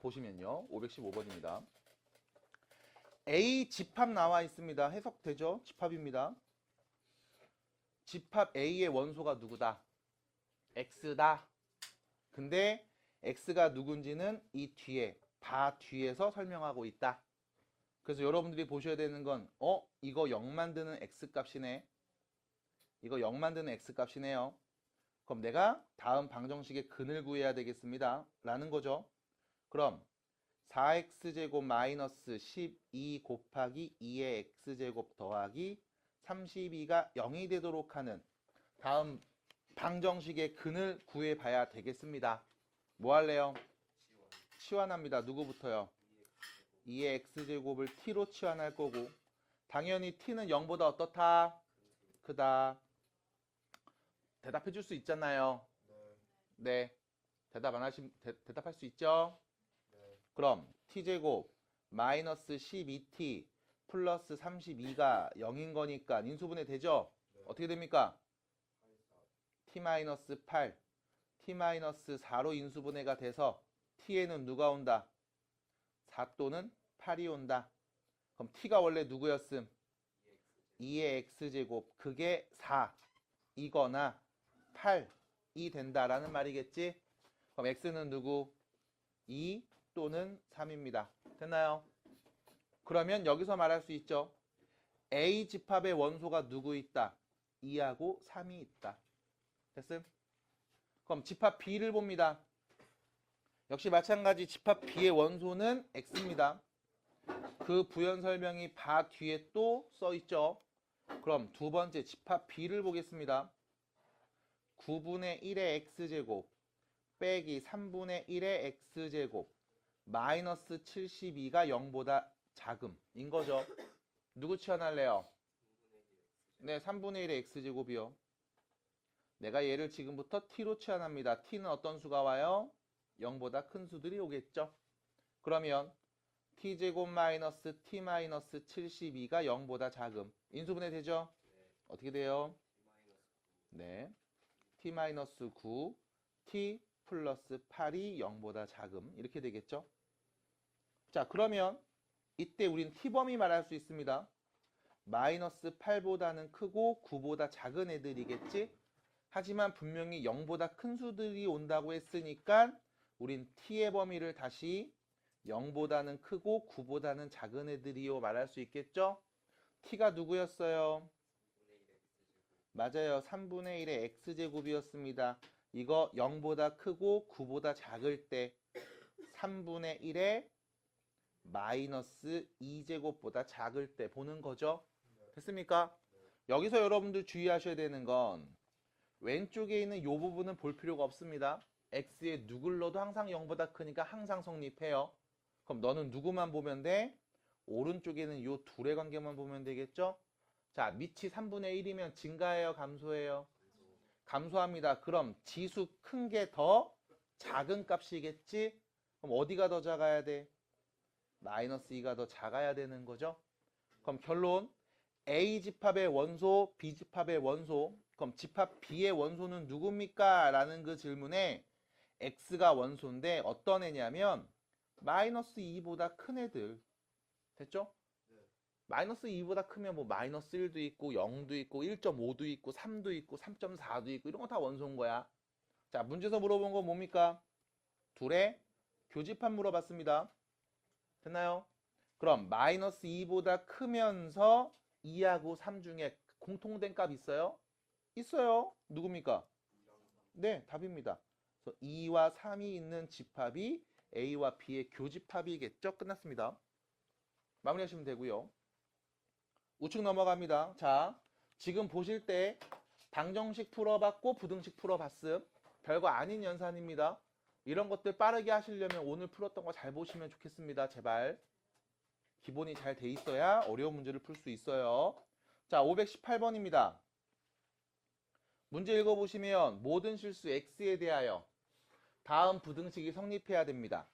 보시면요. 515번입니다. A 집합 나와 있습니다. 해석되죠? 집합입니다. 집합 A의 원소가 누구다? X다. 근데 X가 누군지는 이 뒤에, 바 뒤에서 설명하고 있다. 그래서 여러분들이 보셔야 되는 건 이거 0 만드는 X값이네. 이거 0 만드는 X값이네요. 그럼 내가 다음 방정식의 근을 구해야 되겠습니다. 라는 거죠. 그럼 4x제곱 마이너스 12 곱하기 2의 x제곱 더하기 32가 0이 되도록 하는 다음 방정식의 근을 구해봐야 되겠습니다. 뭐 할래요? 치환합니다. 누구부터요? 2의 x제곱을 t로 치환할 거고 당연히 t는 0보다 어떻다? 크다. 대답해 줄 수 있잖아요. 네. 대답할 수 있죠? 그럼 t제곱 마이너스 12t 플러스 32가 0인 거니까 인수분해 되죠? 어떻게 됩니까? t-8, t-4로 인수분해가 돼서 t에는 누가 온다? 4 또는 8이 온다. 그럼 t가 원래 누구였음? 2의 x제곱 그게 4이거나 8이 된다라는 말이겠지? 그럼 x는 누구? 2 또는 3입니다. 됐나요? 그러면 여기서 말할 수 있죠. A 집합의 원소가 누구 있다? 2하고 3이 있다. 됐음? 그럼 집합 B를 봅니다. 역시 마찬가지 집합 B의 원소는 X입니다. 그 부연 설명이 바 뒤에 또 써있죠. 그럼 두 번째 집합 B를 보겠습니다. 9분의 1의 X제곱 빼기 3분의 1의 X제곱 마이너스 72가 0보다 작음 인 거죠. 누구 치환할래요? 네, 3분의 1의 X제곱이요. 내가 얘를 지금부터 t로 치환합니다. t는 어떤 수가 와요? 0보다 큰 수들이 오겠죠. 그러면 t제곱 마이너스 t 마이너스 72가 0보다 작음. 인수분해 되죠? 어떻게 돼요? 네, t 마이너스 9, t 플러스 8이 0보다 작음. 이렇게 되겠죠? 자, 그러면 이때 우린 t범위 말할 수 있습니다. 마이너스 8보다는 크고 9보다 작은 애들이겠지? 하지만 분명히 0보다 큰 수들이 온다고 했으니까 우린 t의 범위를 다시 0보다는 크고 9보다는 작은 애들이요 말할 수 있겠죠? t가 누구였어요? 맞아요. 3분의 1의 x제곱이었습니다. 이거 0보다 크고 9보다 작을 때 3분의 1의 마이너스 2제곱보다 작을 때 보는 거죠. 됐습니까? 여기서 여러분들 주의하셔야 되는 건 왼쪽에 있는 이 부분은 볼 필요가 없습니다. x에 누굴 넣어도 항상 0보다 크니까 항상 성립해요. 그럼 너는 누구만 보면 돼? 오른쪽에는 이 둘의 관계만 보면 되겠죠? 자, 밑이 3분의 1이면 증가해요? 감소해요? 감소합니다. 그럼 지수 큰 게 더 작은 값이겠지? 그럼 어디가 더 작아야 돼? 마이너스 2가 더 작아야 되는 거죠. 그럼 결론 A 집합의 원소, B 집합의 원소. 그럼 집합 B의 원소는 누굽니까? 라는 그 질문에 X가 원소인데 어떤 애냐면 마이너스 2보다 큰 애들. 됐죠? 마이너스 2보다 크면 뭐 마이너스 1도 있고 0도 있고 1.5도 있고 3도 있고 3.4도 있고 이런 거 다 원소인 거야. 자, 문제에서 물어본 건 뭡니까? 둘의 교집합 물어봤습니다. 됐나요? 그럼 마이너스 2보다 크면서 2하고 3 중에 공통된 값 있어요? 있어요. 누굽니까? 네, 답입니다. 그래서 2와 3이 있는 집합이 A와 B의 교집합이겠죠? 끝났습니다. 마무리하시면 되고요. 우측 넘어갑니다. 자, 지금 보실 때 방정식 풀어봤고 부등식 풀어봤음. 별거 아닌 연산입니다. 이런 것들 빠르게 하시려면 오늘 풀었던 거 잘 보시면 좋겠습니다. 제발. 기본이 잘 돼 있어야 어려운 문제를 풀 수 있어요. 자, 518번입니다. 문제 읽어보시면 모든 실수 x에 대하여 다음 부등식이 성립해야 됩니다.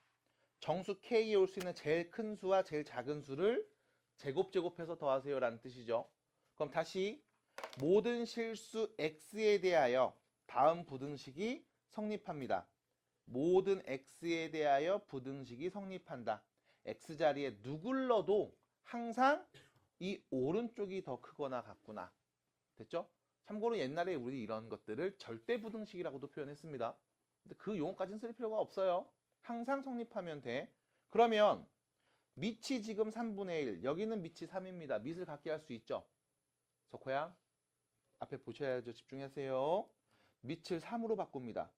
정수 k에 올 수 있는 제일 큰 수와 제일 작은 수를 제곱해서 더하세요 라는 뜻이죠. 그럼 다시 모든 실수 x에 대하여 다음 부등식이 성립합니다. 모든 x에 대하여 부등식이 성립한다. x자리에 누굴러도 항상 이 오른쪽이 더 크거나 같구나. 됐죠? 참고로 옛날에 우리 이런 것들을 절대부등식이라고도 표현했습니다. 근데 그 용어까지는 쓸 필요가 없어요. 항상 성립하면 돼. 그러면 밑이 지금 3분의 1, 여기는 밑이 3입니다. 밑을 같게 할 수 있죠? 석호야, 앞에 보셔야죠. 집중하세요. 밑을 3으로 바꿉니다.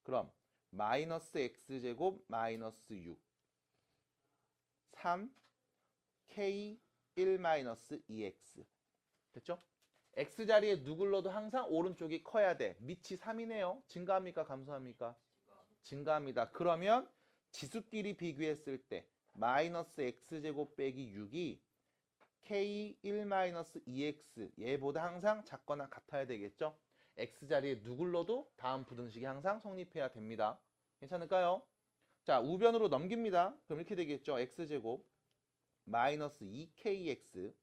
그럼 마이너스 x제곱 마이너스 6 3 k 1 마이너스 2x 됐죠? x자리에 누굴러도 항상 오른쪽이 커야 돼. 밑이 3이네요. 증가합니까? 감소합니까? 증가합니다. 그러면 지수끼리 비교했을 때 마이너스 x제곱 빼기 6이 k 1 마이너스 2x 얘보다 항상 작거나 같아야 되겠죠? x자리에 누굴러도 다음 부등식이 항상 성립해야 됩니다. 괜찮을까요? 자, 우변으로 넘깁니다. 그럼 이렇게 되겠죠? x제곱 마이너스 2kx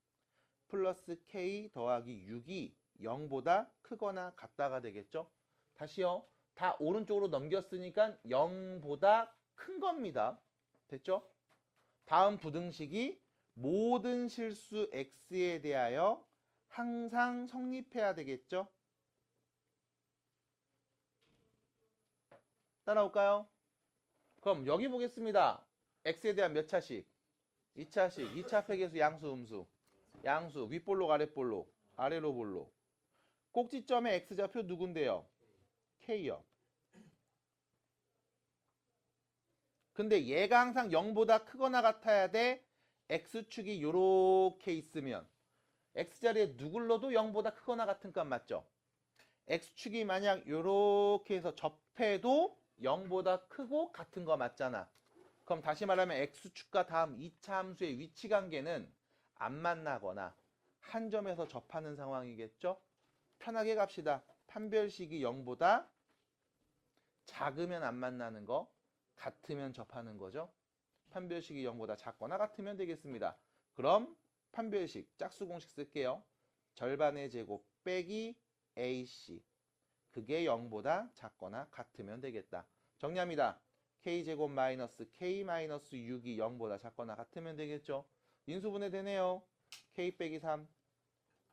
플러스 k 더하기 6이 0보다 크거나 같다가 되겠죠? 다시요. 다 오른쪽으로 넘겼으니까 0보다 큰 겁니다. 됐죠? 다음 부등식이 모든 실수 x에 대하여 항상 성립해야 되겠죠? 따라올까요? 그럼 여기 보겠습니다. x에 대한 몇 차식? 2차식. 2차 팩에서 양수, 음수. 양수, 윗볼록, 아랫볼록, 아래로 볼록. 꼭지점의 x좌표 누군데요? k요. 근데 얘가 항상 0보다 크거나 같아야 돼. x축이 요렇게 있으면 x자리에 누굴러도 0보다 크거나 같은 값 맞죠? x축이 만약 요렇게 해서 접해도 0보다 크고 같은 거 맞잖아. 그럼 다시 말하면 x축과 다음 2차 함수의 위치 관계는 안 만나거나 한 점에서 접하는 상황이겠죠? 편하게 갑시다. 판별식이 0보다 작으면 안 만나는 거, 같으면 접하는 거죠. 판별식이 0보다 작거나 같으면 되겠습니다. 그럼 판별식 짝수공식 쓸게요. 절반의 제곱 빼기 ac 그게 0보다 작거나 같으면 되겠다. 정리합니다. k제곱 마이너스 k 마이너스 6이 0보다 작거나 같으면 되겠죠. 인수분해 되네요. k 빼기 3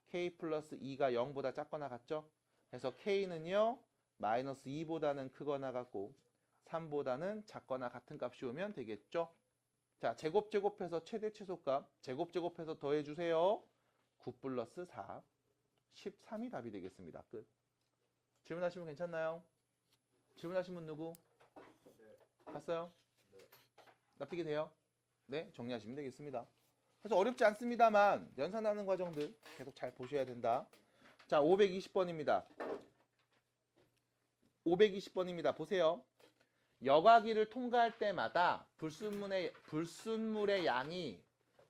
k 플러스 2가 0보다 작거나 같죠. 그래서 k는요 마이너스 2보다는 크거나 같고 3보다는 작거나 같은 값이 오면 되겠죠. 자, 제곱해서 최대 최소값 제곱해서 더해주세요. 9 플러스 4 13이 답이 되겠습니다. 끝. 질문하시면 괜찮나요? 질문하신 분 누구? 봤어요? 납득이 돼요? 네, 정리하시면 되겠습니다. 그래서 어렵지 않습니다만 연산하는 과정들 계속 잘 보셔야 된다. 자, 520번입니다. 520번입니다. 보세요. 여과기를 통과할 때마다 불순물의 양이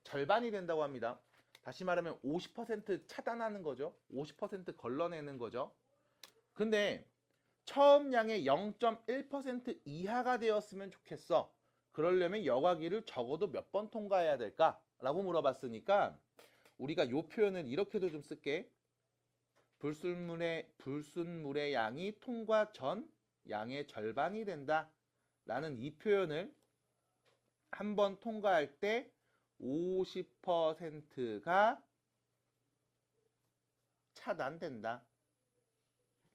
절반이 된다고 합니다. 다시 말하면 50% 차단하는 거죠. 50% 걸러내는 거죠. 근데 처음 양의 0.1% 이하가 되었으면 좋겠어. 그러려면 여과기를 적어도 몇 번 통과해야 될까? 라고 물어봤으니까 우리가 이 표현을 이렇게도 좀 쓸게. 불순물의 양이 통과 전 양의 절반이 된다. 라는 이 표현을 한 번 통과할 때 50%가 차단된다.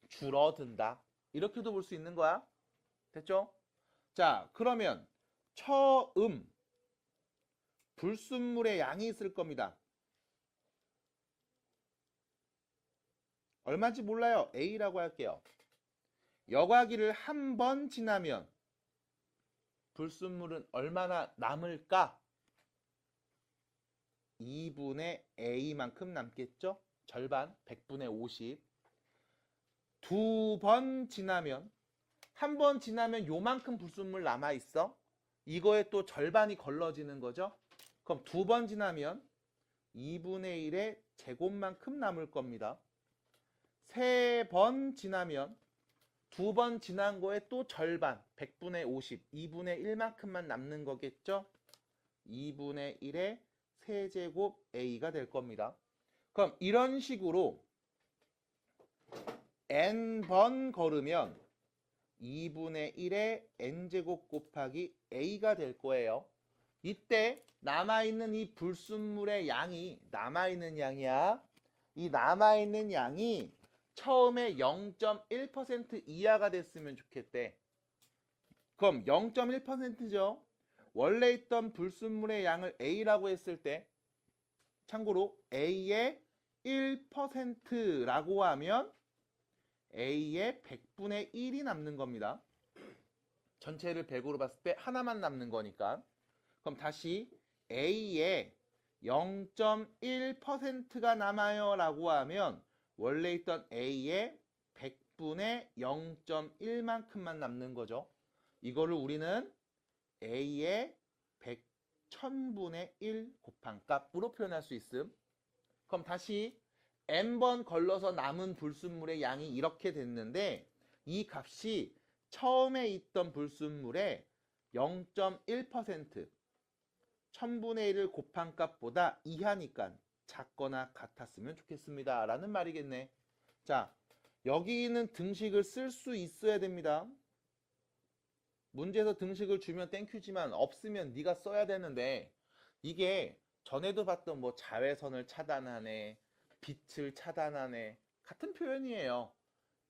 줄어든다. 이렇게도 볼 수 있는 거야. 됐죠? 자, 그러면 처음 불순물의 양이 있을 겁니다. 얼마인지 몰라요. A라고 할게요. 여과기를 한 번 지나면 불순물은 얼마나 남을까? 2분의 A만큼 남겠죠? 절반, 100분의 50. 두 번 지나면, 한 번 지나면 요만큼 불순물 남아있어. 이거에 또 절반이 걸러지는 거죠. 그럼 두 번 지나면 2분의 1의 제곱만큼 남을 겁니다. 세 번 지나면 두 번 지난 거에 또 절반, 100분의 50, 2분의 1만큼만 남는 거겠죠? 2분의 1의 세제곱 A가 될 겁니다. 그럼 이런 식으로 N번 걸으면 2분의 1의 n제곱 곱하기 a가 될 거예요. 이때 남아있는 이 불순물의 양이 남아있는 양이야. 이 남아있는 양이 처음에 0.1% 이하가 됐으면 좋겠대. 그럼 0.1%죠. 원래 있던 불순물의 양을 a라고 했을 때 참고로 a의 1%라고 하면 a의 100분의 1이 남는 겁니다. 전체를 100으로 봤을 때 하나만 남는 거니까. 그럼 다시 a의 0.1%가 남아요 라고 하면 원래 있던 a의 100분의 0.1만큼만 남는 거죠. 이거를 우리는 a의 100, 1000분의 1 곱한 값으로 표현할 수 있음. 그럼 다시 n번 걸러서 남은 불순물의 양이 이렇게 됐는데 이 값이 처음에 있던 불순물의 0.1% 1000분의 1을 곱한 값보다 이하니까 작거나 같았으면 좋겠습니다 라는 말이겠네. 자, 여기 있는 등식을 쓸 수 있어야 됩니다. 문제에서 등식을 주면 땡큐지만 없으면 네가 써야 되는데 이게 전에도 봤던 뭐 자외선을 차단하네, 빛을 차단하네 같은 표현이에요.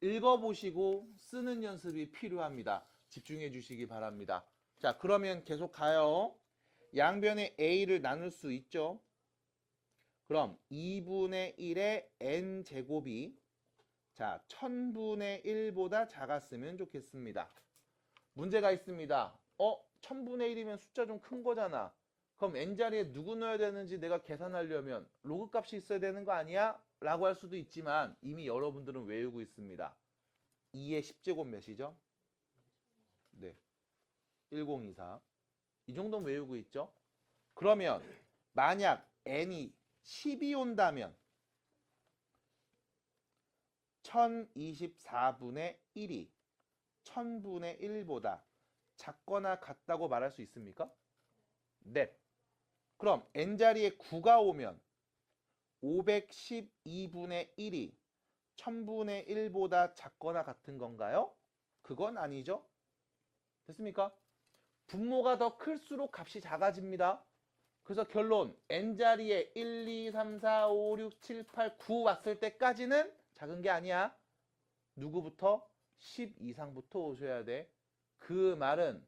읽어보시고 쓰는 연습이 필요합니다. 집중해 주시기 바랍니다. 자, 그러면 계속 가요. 양변에 a를 나눌 수 있죠. 그럼 2분의 1의 n제곱이 자 1000분의 1보다 작았으면 좋겠습니다. 문제가 있습니다. 1000분의 1이면 숫자 좀 큰 거잖아. 그럼 n자리에 누구 넣어야 되는지 내가 계산하려면 로그 값이 있어야 되는 거 아니야? 라고 할 수도 있지만 이미 여러분들은 외우고 있습니다. 2의 10제곱 몇이죠? 네, 1024. 이 정도는 외우고 있죠? 그러면 만약 n이 10이 온다면 1024분의 1이 1000분의 1보다 작거나 같다고 말할 수 있습니까? 네. 그럼 n자리에 9가 오면 512분의 1이 1000분의 1보다 작거나 같은 건가요? 그건 아니죠. 됐습니까? 분모가 더 클수록 값이 작아집니다. 그래서 결론 n자리에 1, 2, 3, 4, 5, 6, 7, 8, 9 왔을 때까지는 작은 게 아니야. 누구부터? 10 이상부터 오셔야 돼. 그 말은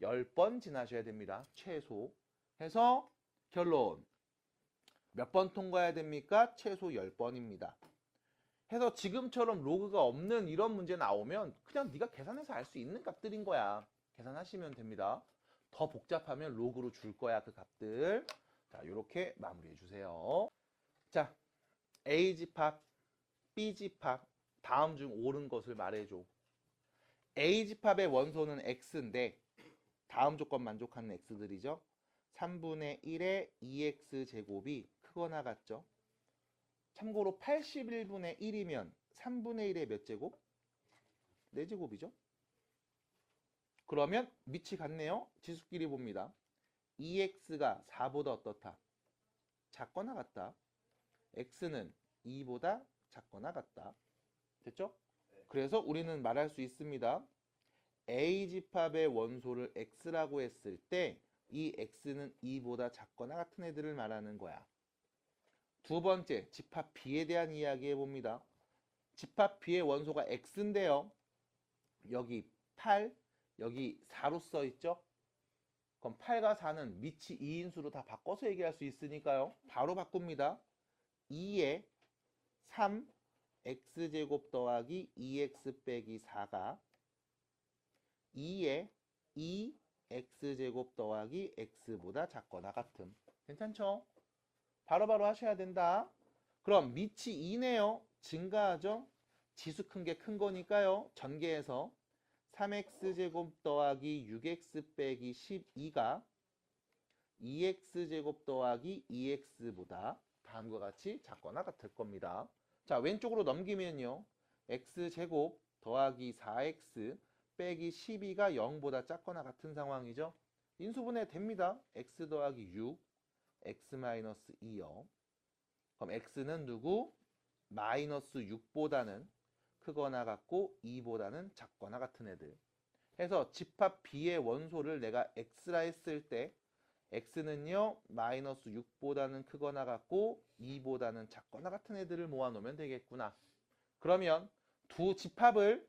10번 지나셔야 됩니다. 최소. 해서 결론 몇 번 통과해야 됩니까? 최소 10번입니다. 해서 지금처럼 로그가 없는 이런 문제 나오면 그냥 네가 계산해서 알 수 있는 값들인 거야. 계산하시면 됩니다. 더 복잡하면 로그로 줄 거야, 그 값들. 자, 이렇게 마무리해 주세요. 자, A 집합, B 집합, 다음 중 옳은 것을 말해줘. A 집합의 원소는 x인데 다음 조건 만족하는 x들이죠. 3분의 1의 2x 제곱이 크거나 같죠. 참고로 81분의 1이면 3분의 1의 몇 제곱? 4제곱이죠. 그러면 밑이 같네요. 지수끼리 봅니다. 2x가 4보다 어떻다? 작거나 같다. x는 2보다 작거나 같다. 됐죠? 그래서 우리는 말할 수 있습니다. A집합의 원소를 x라고 했을 때 이 x는 2보다 작거나 같은 애들을 말하는 거야. 두 번째, 집합 B에 대한 이야기 해봅니다. 집합 B의 원소가 x인데요. 여기 8, 여기 4로 써있죠? 그럼 8과 4는 밑이 2인수로 다 바꿔서 얘기할 수 있으니까요. 바로 바꿉니다. 2에 3, x제곱 더하기 2x 빼기 4가 2에 2, x제곱 더하기 x보다 작거나 같음. 괜찮죠? 바로바로 하셔야 된다. 그럼 밑이 2네요. 증가하죠? 지수 큰 게 큰 거니까요. 전개해서 3x제곱 더하기 6x 빼기 12가 2x제곱 더하기 2x보다 다음과 같이 작거나 같을 겁니다. 자, 왼쪽으로 넘기면요. x제곱 더하기 4x 빼기 12가 0보다 작거나 같은 상황이죠. 인수분해 됩니다. x 더하기 6, x 마이너스 2요. 그럼 x는 누구? 마이너스 6보다는 크거나 같고 2보다는 작거나 같은 애들. 해서 집합 B의 원소를 내가 X라 했을 때 X는요 마이너스 6보다는 크거나 같고 2보다는 작거나 같은 애들을 모아놓으면 되겠구나. 그러면 두 집합을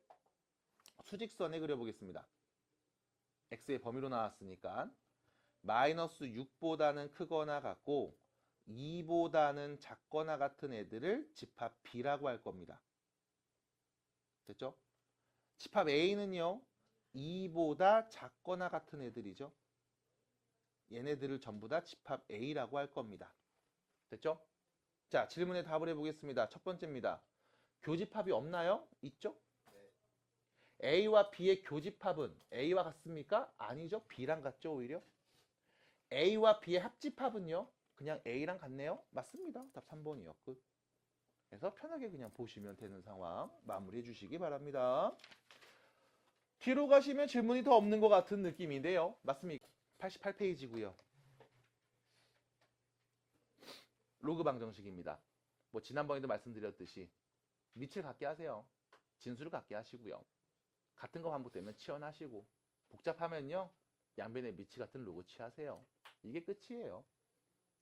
수직선에 그려보겠습니다. X의 범위로 나왔으니까 마이너스 6보다는 크거나 같고 2보다는 작거나 같은 애들을 집합 B라고 할 겁니다. 됐죠? 집합 A는요 2보다 작거나 같은 애들이죠. 얘네들을 전부 다 집합 A라고 할 겁니다. 됐죠? 자, 질문에 답을 해보겠습니다. 첫 번째입니다. 교집합이 없나요? 있죠? 네. A와 B의 교집합은 A와 같습니까? 아니죠. B랑 같죠, 오히려. A와 B의 합집합은요? 그냥 A랑 같네요. 맞습니다. 답 3번이요. 끝. 그래서 편하게 그냥 보시면 되는 상황 마무리해 주시기 바랍니다. 뒤로 가시면 질문이 더 없는 것 같은 느낌인데요. 맞습니까? 88페이지고요. 로그 방정식입니다. 뭐 지난번에도 말씀드렸듯이 밑을 갖게 하세요. 진수를 갖게 하시고요. 같은 거 반복되면 치환하시고 복잡하면요. 양변에 밑이 같은 로그 취하세요. 이게 끝이에요.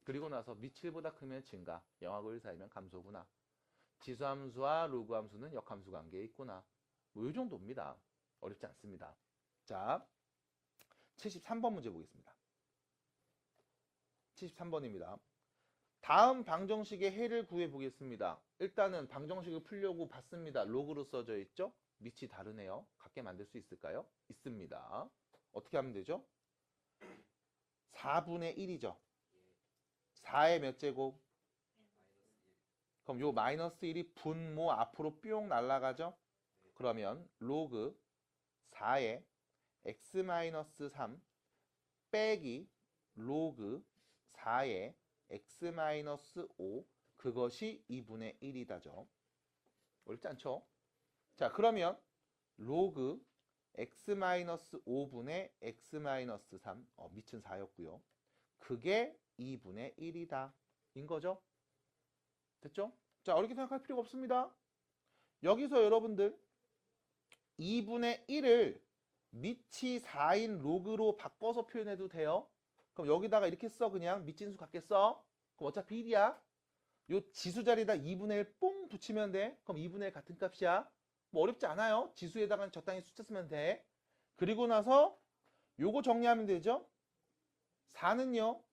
그리고 나서 밑7보다 크면 증가, 영하고 1 사이면 감소구나. 지수함수와 로그함수는 역함수 관계에 있구나. 뭐 이 정도입니다. 어렵지 않습니다. 자, 73번 문제 보겠습니다. 73번입니다. 다음 방정식의 해를 구해 보겠습니다. 일단은 방정식을 풀려고 봤습니다. 로그로 써져 있죠? 밑이 다르네요. 같게 만들 수 있을까요? 있습니다. 어떻게 하면 되죠? 4분의 1이죠. 4의 몇 제곱? 그럼 요 마이너스 1이 분모 앞으로 뿅 날아가죠? 그러면 로그 4의 x-3 빼기 로그 4의 x-5 그것이 2분의 1이다죠. 어렵지 않죠? 자, 그러면 로그 x-5분의 x-3 밑은 4였고요. 그게 2분의 1이다. 인 거죠? 됐죠? 자, 어렵게 생각할 필요가 없습니다. 여기서 여러분들 2분의 1을 밑이 4인 로그로 바꿔서 표현해도 돼요. 그럼 여기다가 이렇게 써. 그냥 밑진수 갖게 써. 그럼 어차피 1이야. 요 지수 자리에다 2분의 1 뽕 붙이면 돼. 그럼 2분의 1 같은 값이야. 뭐 어렵지 않아요. 지수에다가 적당히 숫자 쓰면 돼. 그리고 나서 요거 정리하면 되죠. 4는요.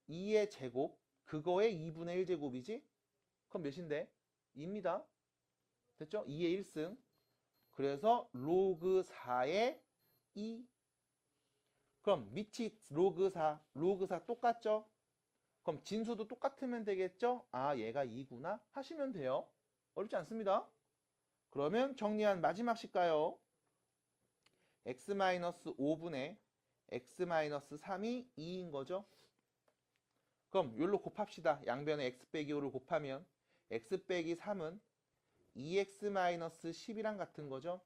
2의 제곱. 그거의 2분의 1 제곱이지. 그럼 몇인데? 2입니다. 됐죠? 2의 1승. 그래서 로그 4의 2. 그럼 밑이 로그 4, 로그 4 똑같죠? 그럼 진수도 똑같으면 되겠죠? 아, 얘가 2구나 하시면 돼요. 어렵지 않습니다. 그러면 정리한 마지막 식가요. x-5분의 x-3이 2인 거죠? 그럼 여기로 곱합시다. 양변에 x 빼기 5를 곱하면 x 빼기 3은 2x-10이랑 같은 거죠?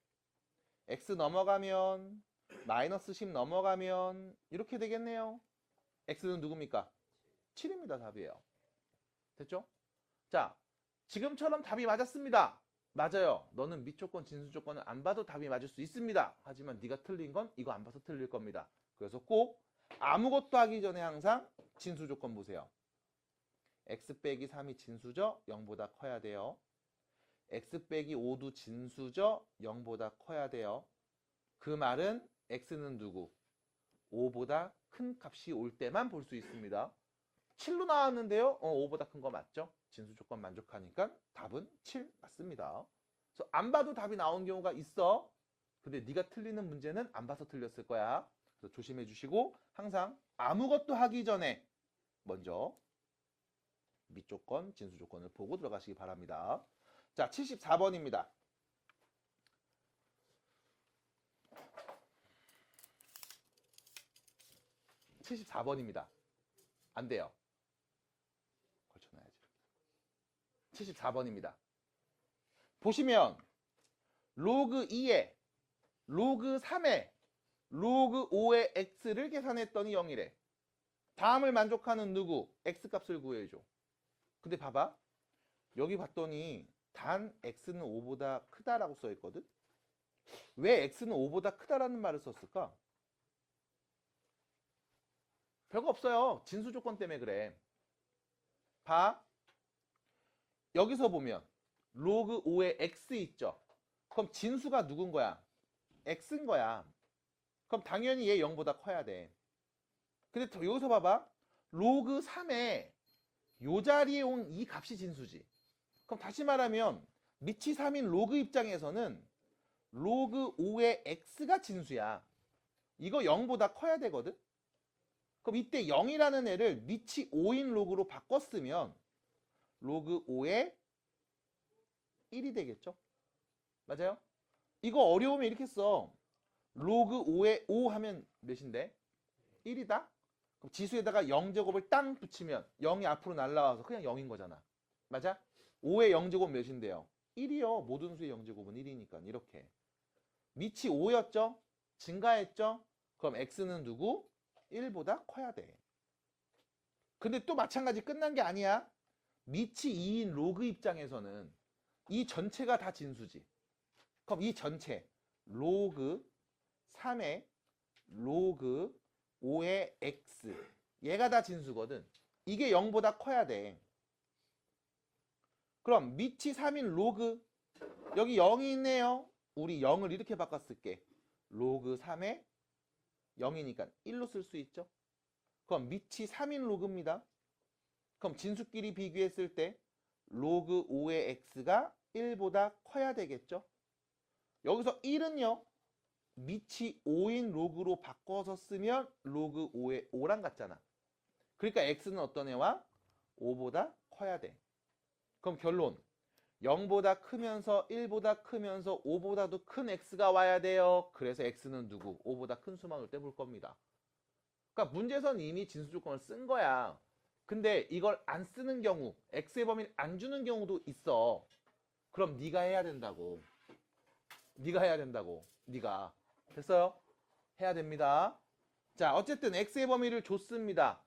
x 넘어가면 마이너스 10 넘어가면 이렇게 되겠네요. x는 누굽니까? 7입니다. 답이에요. 됐죠? 자, 지금처럼 답이 맞았습니다. 맞아요. 너는 밑조건, 진수조건을 안 봐도 답이 맞을 수 있습니다. 하지만 네가 틀린 건 이거 안 봐서 틀릴 겁니다. 그래서 꼭 아무것도 하기 전에 항상 진수조건 보세요. x 빼기 3이 진수죠? 0보다 커야 돼요. x 빼기 5도 진수죠? 0보다 커야 돼요. 그 말은 x는 누구? 5보다 큰 값이 올 때만 볼 수 있습니다. 7로 나왔는데요. 5보다 큰 거 맞죠? 진수 조건 만족하니까 답은 7 맞습니다. 그래서 안 봐도 답이 나온 경우가 있어. 근데 네가 틀리는 문제는 안 봐서 틀렸을 거야. 그래서 조심해 주시고 항상 아무것도 하기 전에 먼저 밑조건, 진수 조건을 보고 들어가시기 바랍니다. 자, 74번입니다. 74번입니다. 안 돼요. 걸쳐놔야지. 74번입니다. 보시면 로그 2에 로그 3에 로그 5의 x를 계산했더니 0이래. 다음을 만족하는 누구? x값을 구해줘. 근데 봐봐. 여기 봤더니 단 x는 5보다 크다라고 써 있거든. 왜 x는 5보다 크다라는 말을 썼을까? 별거 없어요. 진수 조건 때문에 그래. 봐. 여기서 보면 로그 5에 x 있죠. 그럼 진수가 누군 거야? x인 거야. 그럼 당연히 얘 0보다 커야 돼. 근데 여기서 봐봐. 로그 3에 요 자리에 온 이 값이 진수지. 그럼 다시 말하면 미치 3인 로그 입장에서는 로그 5의 x가 진수야. 이거 0보다 커야 되거든. 그럼 이때 0이라는 애를 미치 5인 로그로 바꿨으면 로그 5의 1이 되겠죠. 맞아요? 이거 어려우면 이렇게 써. 로그 5에 5 하면 몇인데? 1이다? 그럼 지수에다가 0제곱을 땅 붙이면 0이 앞으로 날라와서 그냥 0인 거잖아. 맞아? 5의 0제곱 몇인데요? 1이요. 모든 수의 0제곱은 1이니까 이렇게. 미치 5였죠? 증가했죠? 그럼 x는 누구? 1보다 커야 돼. 근데 또 마찬가지 끝난 게 아니야. 미치 2인 로그 입장에서는 이 전체가 다 진수지. 그럼 이 전체 로그 3의 로그 5의 x 얘가 다 진수거든. 이게 0보다 커야 돼. 그럼 미치 3인 로그 여기 0이 있네요. 우리 0을 이렇게 바꿨을게. 로그 3의 0이니까 1로 쓸 수 있죠. 그럼 미치 3인 로그입니다. 그럼 진수끼리 비교했을 때 로그 5의 x가 1보다 커야 되겠죠. 여기서 1은요. 미치 5인 로그로 바꿔서 쓰면 로그 5의 5랑 같잖아. 그러니까 x는 어떤 애와 5보다 커야 돼. 그럼 결론 0보다 크면서 1보다 크면서 5보다도 큰 x가 와야 돼요. 그래서 x는 누구? 5보다 큰 수만 올 때 볼 겁니다. 그러니까 문제에서는 이미 진수 조건을 쓴 거야. 근데 이걸 안 쓰는 경우, x의 범위를 안 주는 경우도 있어. 그럼 네가 해야 된다고. 네가 해야 된다고. 네가. 됐어요? 해야 됩니다. 자, 어쨌든 x의 범위를 줬습니다.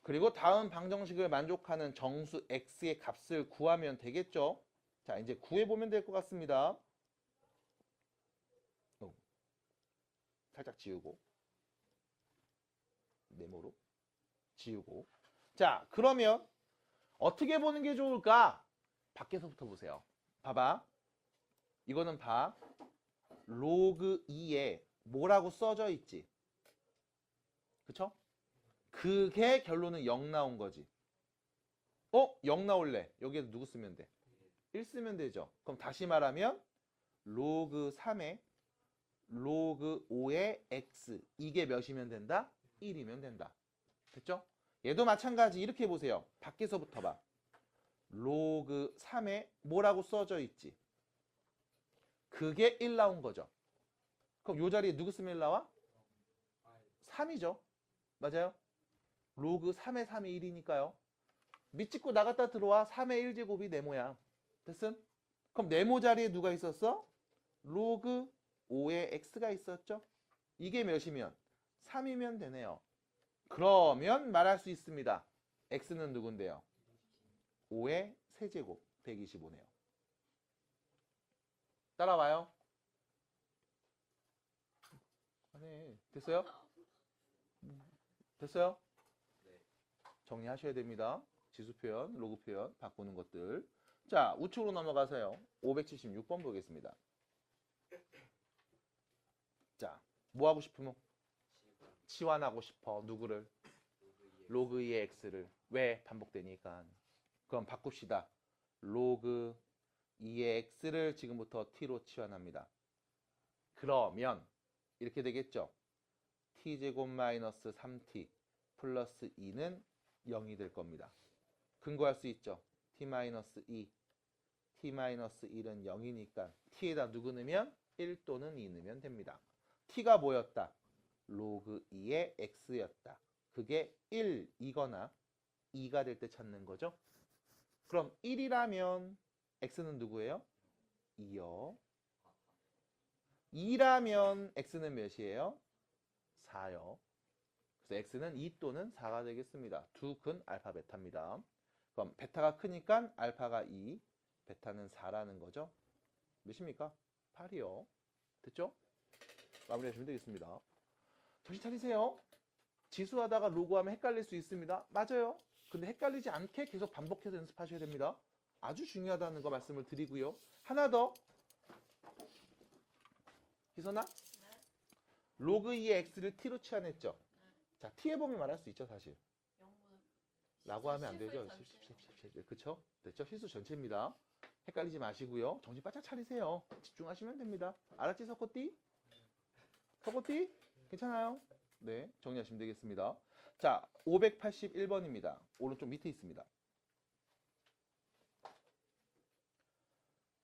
그리고 다음 방정식을 만족하는 정수 x의 값을 구하면 되겠죠? 자, 이제 구해보면 될 것 같습니다. 살짝 지우고. 네모로 지우고. 자, 그러면 어떻게 보는 게 좋을까? 밖에서부터 보세요. 봐봐. 이거는 봐. 로그 2에 뭐라고 써져 있지? 그쵸? 그게 결론은 0 나온 거지. 0 나올래. 여기에 누구 쓰면 돼? 1 쓰면 되죠. 그럼 다시 말하면 로그 3에 로그 5의 x 이게 몇이면 된다? 1이면 된다. 됐죠? 얘도 마찬가지 이렇게 보세요. 밖에서부터 봐. 로그 3에 뭐라고 써져 있지? 그게 1 나온 거죠. 그럼 요 자리에 누구 쓰면 1 나와? 3이죠. 맞아요? 로그 3의 3이 1이니까요. 밑짓고 나갔다 들어와 3의 1제곱이 네모야. 됐음? 그럼 네모 자리에 누가 있었어? 로그 5의 x가 있었죠? 이게 몇이면? 3이면 되네요. 그러면 말할 수 있습니다. x는 누군데요? 5의 세제곱 125네요. 따라와요. 네, 됐어요? 됐어요? 정리하셔야 됩니다. 지수 표현, 로그 표현 바꾸는 것들. 자, 우측으로 넘어가서요. 576번 보겠습니다. 자, 뭐 하고 싶으면? 치환하고 싶어. 누구를? 로그 2의 x를. 왜? 반복되니까. 그럼 바꿉시다. 로그 2의 x를 지금부터 t로 치환합니다. 그러면 이렇게 되겠죠. t제곱 마이너스 3t 플러스 2는 0이 될 겁니다. 근거할 수 있죠. t-2, t-1은 0이니까 t에다 누구 넣으면 1 또는 2 넣으면 됩니다. t가 뭐였다? 로그 2의 x였다. 그게 1이거나 2가 될 때 찾는 거죠. 그럼 1이라면 x는 누구예요? 2요. 2라면 x는 몇이에요? 4요. 그래서 x는 2 또는 4가 되겠습니다. 두 근 알파 베타입니다. 그럼 베타가 크니까 알파가 2, 베타는 4라는 거죠. 몇입니까? 8이요. 됐죠? 마무리하시면 되겠습니다. 정신 차리세요. 지수하다가 로그하면 헷갈릴 수 있습니다. 맞아요. 근데 헷갈리지 않게 계속 반복해서 연습하셔야 됩니다. 아주 중요하다는 거 말씀을 드리고요. 하나 더. 희선아? 로그 2의 x를 t로 치환했죠. 자, t의 범위 말할 수 있죠, 사실. 라고 하면 안 되죠. 그쵸? 됐죠? 실수 전체입니다. 헷갈리지 마시고요. 정신 바짝 차리세요. 집중하시면 됩니다. 알았지, 석호띠? 석호띠? 괜찮아요? 네, 정리하시면 되겠습니다. 자, 581번입니다. 오른쪽 밑에 있습니다.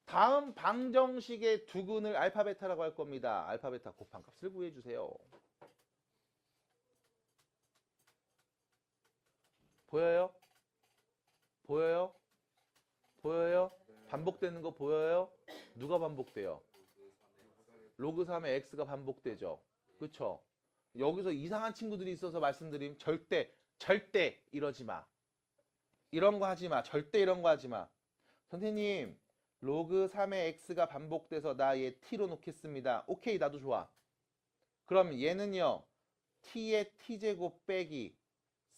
다음 방정식의 두근을 알파 베타라고 할 겁니다. 알파 베타 곱한 값을 구해주세요. 보여요? 보여요? 보여요? 반복되는 거 보여요? 누가 반복돼요? 로그 3의 x가 반복되죠. 그쵸? 여기서 이상한 친구들이 있어서 말씀드림. 절대 이러지 마. 이런 거 하지 마. 절대 이런 거 하지 마. 선생님, 로그 3의 x가 반복돼서 나 얘 t로 놓겠습니다. 오케이, 나도 좋아. 그럼 얘는요, t의 t제곱 빼기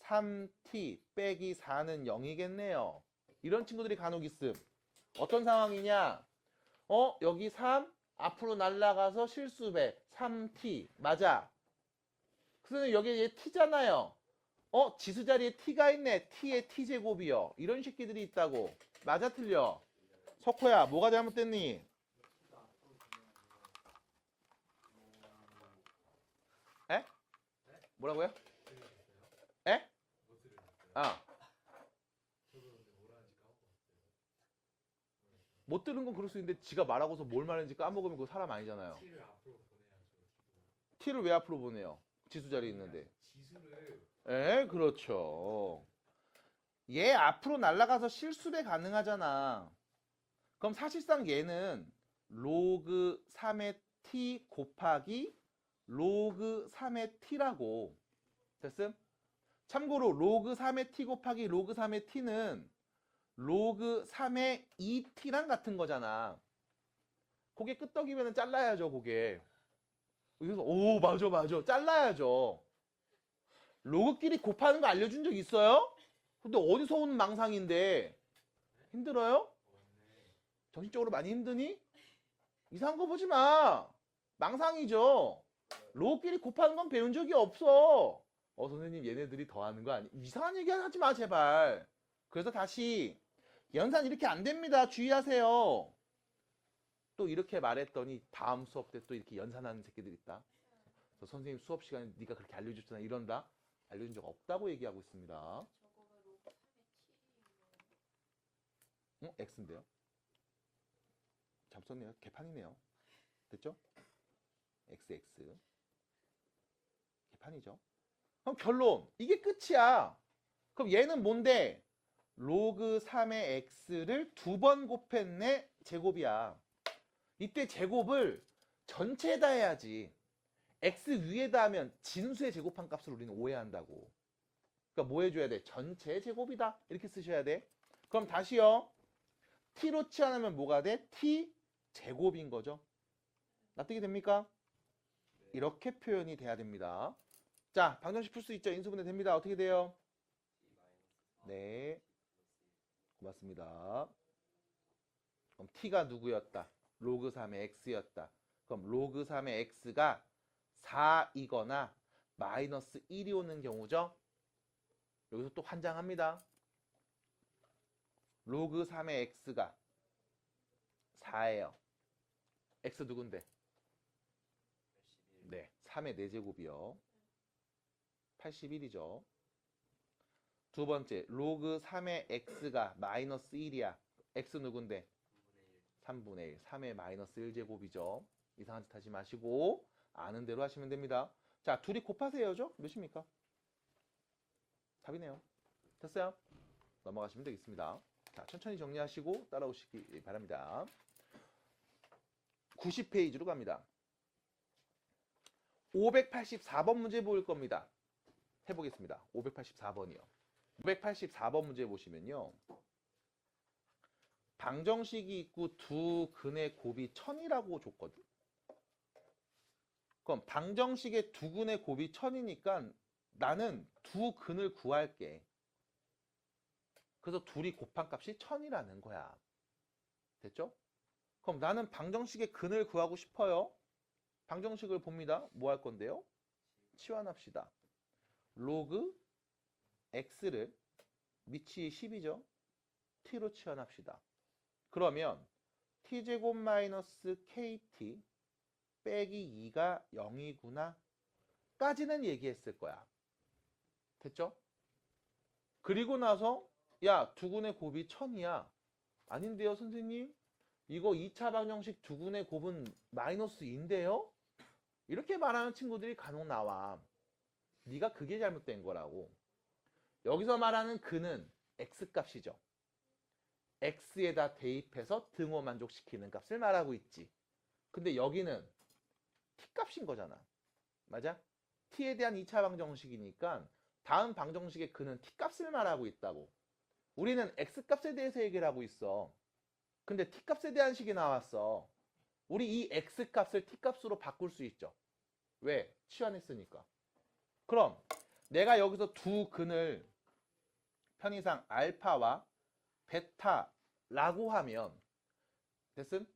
3t 빼기 4는 0이겠네요. 이런 친구들이 간혹 있음. 어떤 상황이냐? 여기 3 앞으로 날아가서 실수배 3t 맞아. 그래서 여기 얘 t잖아요. 지수 자리에 t가 있네. t의 t제곱이요. 이런 새끼들이 있다고. 맞아, 틀려? 석호야, 뭐가 잘못됐니? 에? 뭐라고요? 에? 아. 못 들은 건 그럴 수 있는데 지가 말하고서 뭘 말했는지 까먹으면 그거 사람 아니잖아요. t를 왜 앞으로 보내요? 지수 자리에 있는데. 그렇죠. 얘 앞으로 날아가서 실수배 가능하잖아. 그럼 사실상 얘는 로그 3의 t 곱하기 로그 3의 t라고. 됐음? 참고로 로그 3의 t 곱하기 로그 3의 t는 로그 3의 2t랑 같은 거잖아. 그게 끄떡이면 잘라야죠, 그게. 그래서 오, 맞아. 잘라야죠. 로그끼리 곱하는 거 알려준 적 있어요? 근데 어디서 온 망상인데. 힘들어요? 정신적으로 많이 힘드니? 이상한 거 보지 마. 망상이죠. 로그끼리 곱하는 건 배운 적이 없어. 선생님, 얘네들이 더 하는 거 아니? 이상한 얘기 하지 마, 제발. 그래서 다시 연산 이렇게 안 됩니다. 주의하세요. 또 이렇게 말했더니 다음 수업 때 또 이렇게 연산하는 새끼들 있다. 그래서 선생님 수업 시간에 네가 그렇게 알려줬잖아, 이런다. 알려준 적 없다고 얘기하고 있습니다. X인데요. 잡섰네요. 개판이네요. 됐죠? XX. 개판이죠. 그럼 결론. 이게 끝이야. 그럼 얘는 뭔데? 로그 3의 x를 2번 곱했네 제곱이야. 이때 제곱을 전체에다 해야지. x 위에다 하면 진수의 제곱한 값을 우리는 오해한다고. 그러니까 뭐 해줘야 돼? 전체 제곱이다. 이렇게 쓰셔야 돼. 그럼 다시요. t로 치환하면 뭐가 돼? t 제곱인 거죠. 납득이 됩니까? 이렇게 표현이 돼야 됩니다. 자, 방정식 풀 수 있죠? 인수분해 됩니다. 어떻게 돼요? 네. 고맙습니다. 그럼 t가 누구였다? 로그 3의 x였다. 그럼 로그 3의 x가 4이거나 마이너스 1이 오는 경우죠. 여기서 또 환장합니다. 로그 3의 x가 4예요. x 누군데? 네, 3의 4제곱이요. 81이죠. 두 번째, 로그 3의 x가 마이너스 1이야. x 누군데? 3분의 1. 3의 마이너스 1제곱이죠. 이상한 짓 하지 마시고 아는 대로 하시면 됩니다. 자, 둘이 곱하세요죠? 몇입니까? 답이네요. 됐어요? 넘어가시면 되겠습니다. 자, 천천히 정리하시고 따라오시기 바랍니다. 90페이지로 갑니다. 584번 문제 보일 겁니다. 해보겠습니다. 584번이요. 584번 문제 보시면요. 방정식이 있고 두 근의 곱이 1000이라고 줬거든. 그럼 방정식의 두 근의 곱이 1000이니까 나는 두 근을 구할게. 그래서 둘이 곱한 값이 1000이라는 거야. 됐죠? 그럼 나는 방정식의 근을 구하고 싶어요. 방정식을 봅니다. 뭐 할 건데요? 치환합시다. 로그 x를 밑이 10이죠. t로 치환합시다. 그러면 t제곱 마이너스 kt 빼기 2가 0이구나 까지는 얘기했을 거야. 됐죠? 그리고 나서 야, 두근의 곱이 1000이야. 아닌데요, 선생님? 이거 2차 방정식 두근의 곱은 마이너스 2인데요? 이렇게 말하는 친구들이 간혹 나와. 네가 그게 잘못된 거라고. 여기서 말하는 근은 x값이죠. x에다 대입해서 등호 만족시키는 값을 말하고 있지. 근데 여기는 t값인 거잖아. 맞아? t에 대한 2차 방정식이니까 다음 방정식의 근은 t값을 말하고 있다고. 우리는 x값에 대해서 얘기를 하고 있어. 근데 t값에 대한 식이 나왔어. 우리 이 x값을 t값으로 바꿀 수 있죠. 왜? 치환했으니까. 그럼 내가 여기서 두 근을 편의상 알파와 베타라고 하면 됐음?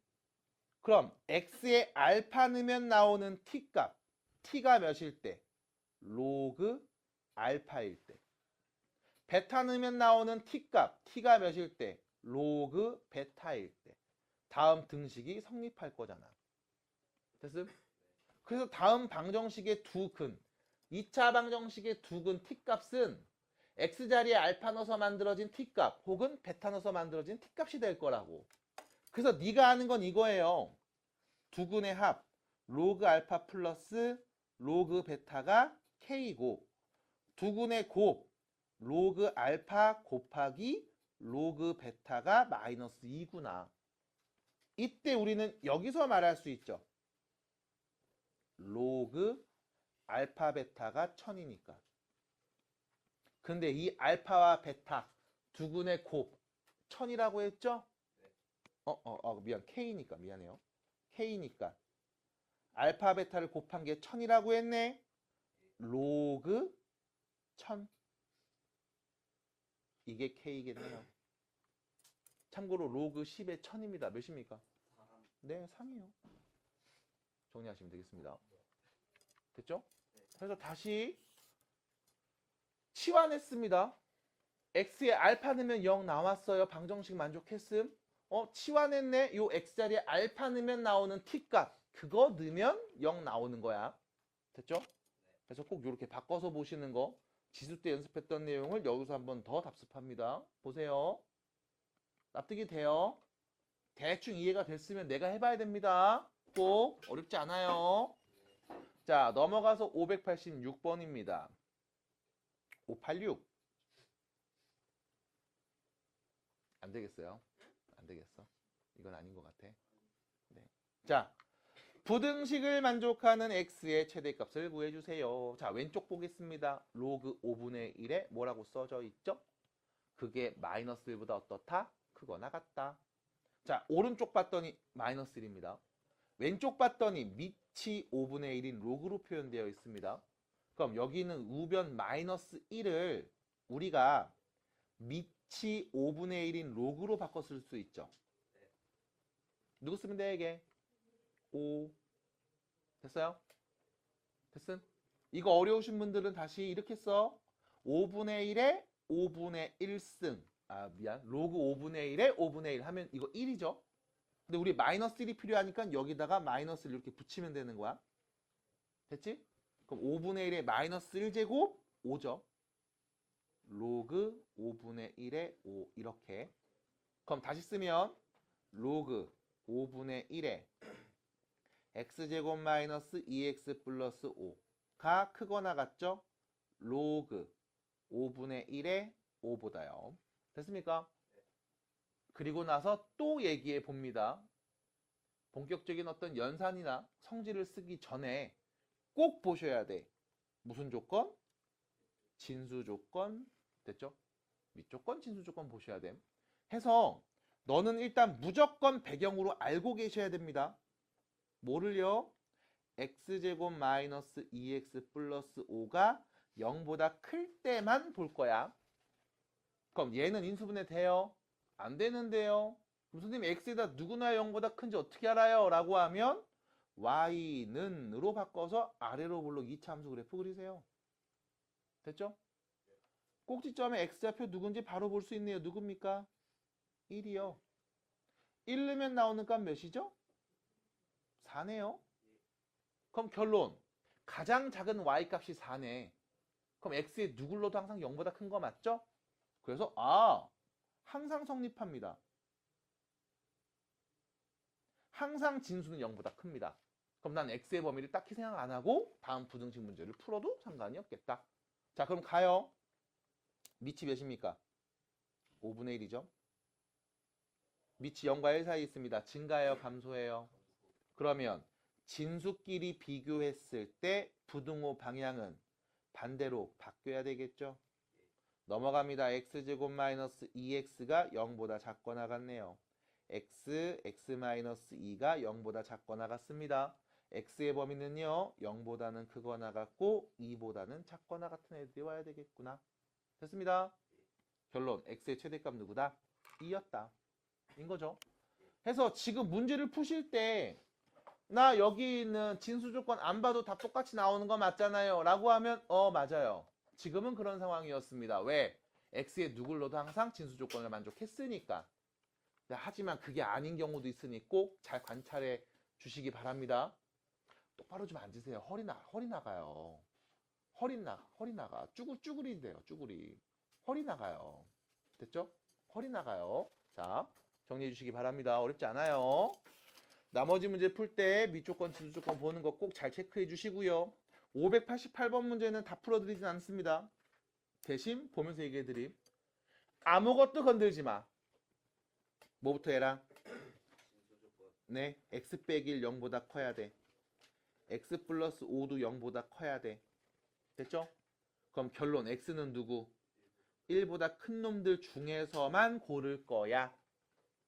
그럼 x에 알파 넣으면 나오는 t값 t가 몇일 때? 로그 알파일 때. 베타 넣으면 나오는 t값 t가 몇일 때? 로그 베타일 때. 다음 등식이 성립할 거잖아. 됐음? 그래서 다음 방정식의 두 근 2차 방정식의 두 근 t값은 x자리에 알파 넣어서 만들어진 t값 혹은 베타 넣어서 만들어진 t값이 될 거라고. 그래서 네가 아는 건 이거예요. 두 근의 합 로그 알파 플러스 로그 베타가 k이고 두 근의 곱 로그 알파 곱하기 로그 베타가 마이너스 2구나. 이때 우리는 여기서 말할 수 있죠. 로그 알파 베타가 1000이니까. 근데 이 알파와 베타 두 근의 곱 1000이라고 했죠? 미안. K니까 미안해요. K니까 알파 베타를 곱한 게 1000이라고 했네. 로그 1000 이게 K겠네요. 참고로 로그 10의 1000입니다. 몇입니까? 네, 3이요. 정리하시면 되겠습니다. 됐죠? 그래서 다시 치환했습니다. x에 알파 넣으면 0 나왔어요. 방정식 만족했음. 치환했네. 요 x자리에 알파 넣으면 나오는 t값. 그거 넣으면 0 나오는 거야. 됐죠? 그래서 꼭 이렇게 바꿔서 보시는 거. 지수 때 연습했던 내용을 여기서 한번 더 답습합니다. 보세요. 납득이 돼요? 대충 이해가 됐으면 내가 해봐야 됩니다. 꼭 어렵지 않아요. 자, 넘어가서 586번입니다. 586. 안 되겠어요. 안 되겠어. 이건 아닌 것 같아. 네. 자, 부등식을 만족하는 x의 최대값을 구해주세요. 자, 왼쪽 보겠습니다. 로그 5분의 1에 뭐라고 써져 있죠? 그게 마이너스 1보다 어떻다? 크거나 같다. 자, 오른쪽 봤더니 마이너스 1입니다. 왼쪽 봤더니 밑이 5분의 1인 로그로 표현되어 있습니다. 그럼 여기는 우변 마이너스 1을 우리가 밑이 5분의 1인 로그로 바꿔 쓸 수 있죠. 누구 쓰면 돼, 이게? 5. 됐어요? 됐음? 이거 어려우신 분들은 다시 이렇게 써. 5분의 1에 5분의 1승. 로그 5분의 1에 5분의 1 하면 이거 1이죠? 근데 우리 마이너스 1이 필요하니까 여기다가 마이너스를 이렇게 붙이면 되는 거야. 됐지? 그럼 5분의 1에 마이너스 1제곱 5죠. 로그 5분의 1에 5 이렇게. 그럼 다시 쓰면 로그 5분의 1에 x제곱 마이너스 2x 플러스 5가 크거나 같죠? 로그 5분의 1에 5보다요. 됐습니까? 그리고 나서 또 얘기해 봅니다. 본격적인 어떤 연산이나 성질을 쓰기 전에 꼭 보셔야 돼. 무슨 조건? 진수 조건. 됐죠? 밑조건, 진수 조건 보셔야 돼. 해서 너는 일단 무조건 배경으로 알고 계셔야 됩니다. 뭐를요? x제곱 마이너스 2x 플러스 5가 0보다 클 때만 볼 거야. 그럼 얘는 인수분해 돼요? 안 되는데요. 그럼 선생님 x에다 누구나 0보다 큰지 어떻게 알아요? 라고 하면 y는으로 바꿔서 아래로 볼록 2차 함수 그래프 그리세요. 됐죠? 꼭지점에 x좌표 누군지 바로 볼 수 있네요. 누굽니까? 1이요. 1 넣으면 나오는 값 몇이죠? 4네요. 그럼 결론. 가장 작은 y값이 4네. 그럼 x에 누굴 넣어도 항상 0보다 큰 거 맞죠? 그래서 항상 성립합니다. 항상 진수는 0보다 큽니다. 그럼 난 x의 범위를 딱히 생각 안 하고 다음 부등식 문제를 풀어도 상관이 없겠다. 자, 그럼 가요. 밑이 몇입니까? 5분의 1이죠. 밑이 0과 1 사이에 있습니다. 증가해요? 감소해요? 그러면 진수끼리 비교했을 때 부등호 방향은 반대로 바뀌어야 되겠죠? 넘어갑니다. x제곱 마이너스 2x가 0보다 작거나 같네요. x 마이너스 2가 0보다 작거나 같습니다. x의 범위는요. 0보다는 크거나 같고 2보다는 작거나 같은 애들이 와야 되겠구나. 됐습니다. 결론 x의 최대값 누구다? 2였다. 인 거죠. 해서 지금 문제를 푸실 때 나 여기 있는 진수 조건 안 봐도 다 똑같이 나오는 거 맞잖아요. 라고 하면 맞아요. 지금은 그런 상황이었습니다. 왜? x에 누굴 넣어도 항상 진수 조건을 만족했으니까. 하지만 그게 아닌 경우도 있으니 꼭 잘 관찰해 주시기 바랍니다. 똑바로 좀 앉으세요. 허리 나가요. 허리 나가. 쭈구리 돼요. 쭈구리. 허리 나가요. 됐죠? 허리 나가요. 자, 정리해 주시기 바랍니다. 어렵지 않아요. 나머지 문제 풀 때 미조건, 진수조건 보는 거 꼭 잘 체크해 주시고요. 588번 문제는 다 풀어드리진 않습니다. 대신 보면서 얘기해 드림. 아무것도 건들지 마. 뭐부터 해라? 네, x 빼기 1 0보다 커야 돼. x 플러스 5도 0보다 커야 돼. 됐죠? 그럼 결론 x는 누구? 1보다 큰 놈들 중에서만 고를 거야.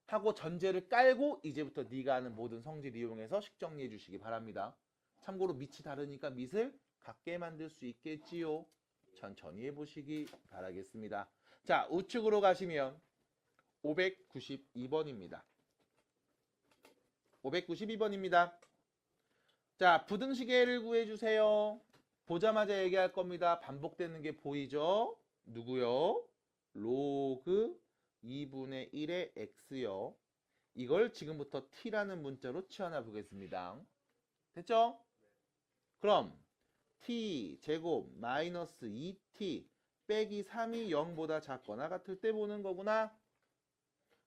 하고 전제를 깔고 이제부터 네가 아는 모든 성질 이용해서 식 정리해 주시기 바랍니다. 참고로 밑이 다르니까 밑을 같게 만들 수 있겠지요. 천천히 해보시기 바라겠습니다. 자, 우측으로 가시면 592번입니다. 592번입니다. 자, 부등식의 를 구해주세요. 보자마자 얘기할 겁니다. 반복되는 게 보이죠? 누구요? 로그 2분의 1의 x요. 이걸 지금부터 t라는 문자로 치환해 보겠습니다. 됐죠? 그럼 t 제곱 마이너스 2t 빼기 3이 0보다 작거나 같을 때 보는 거구나.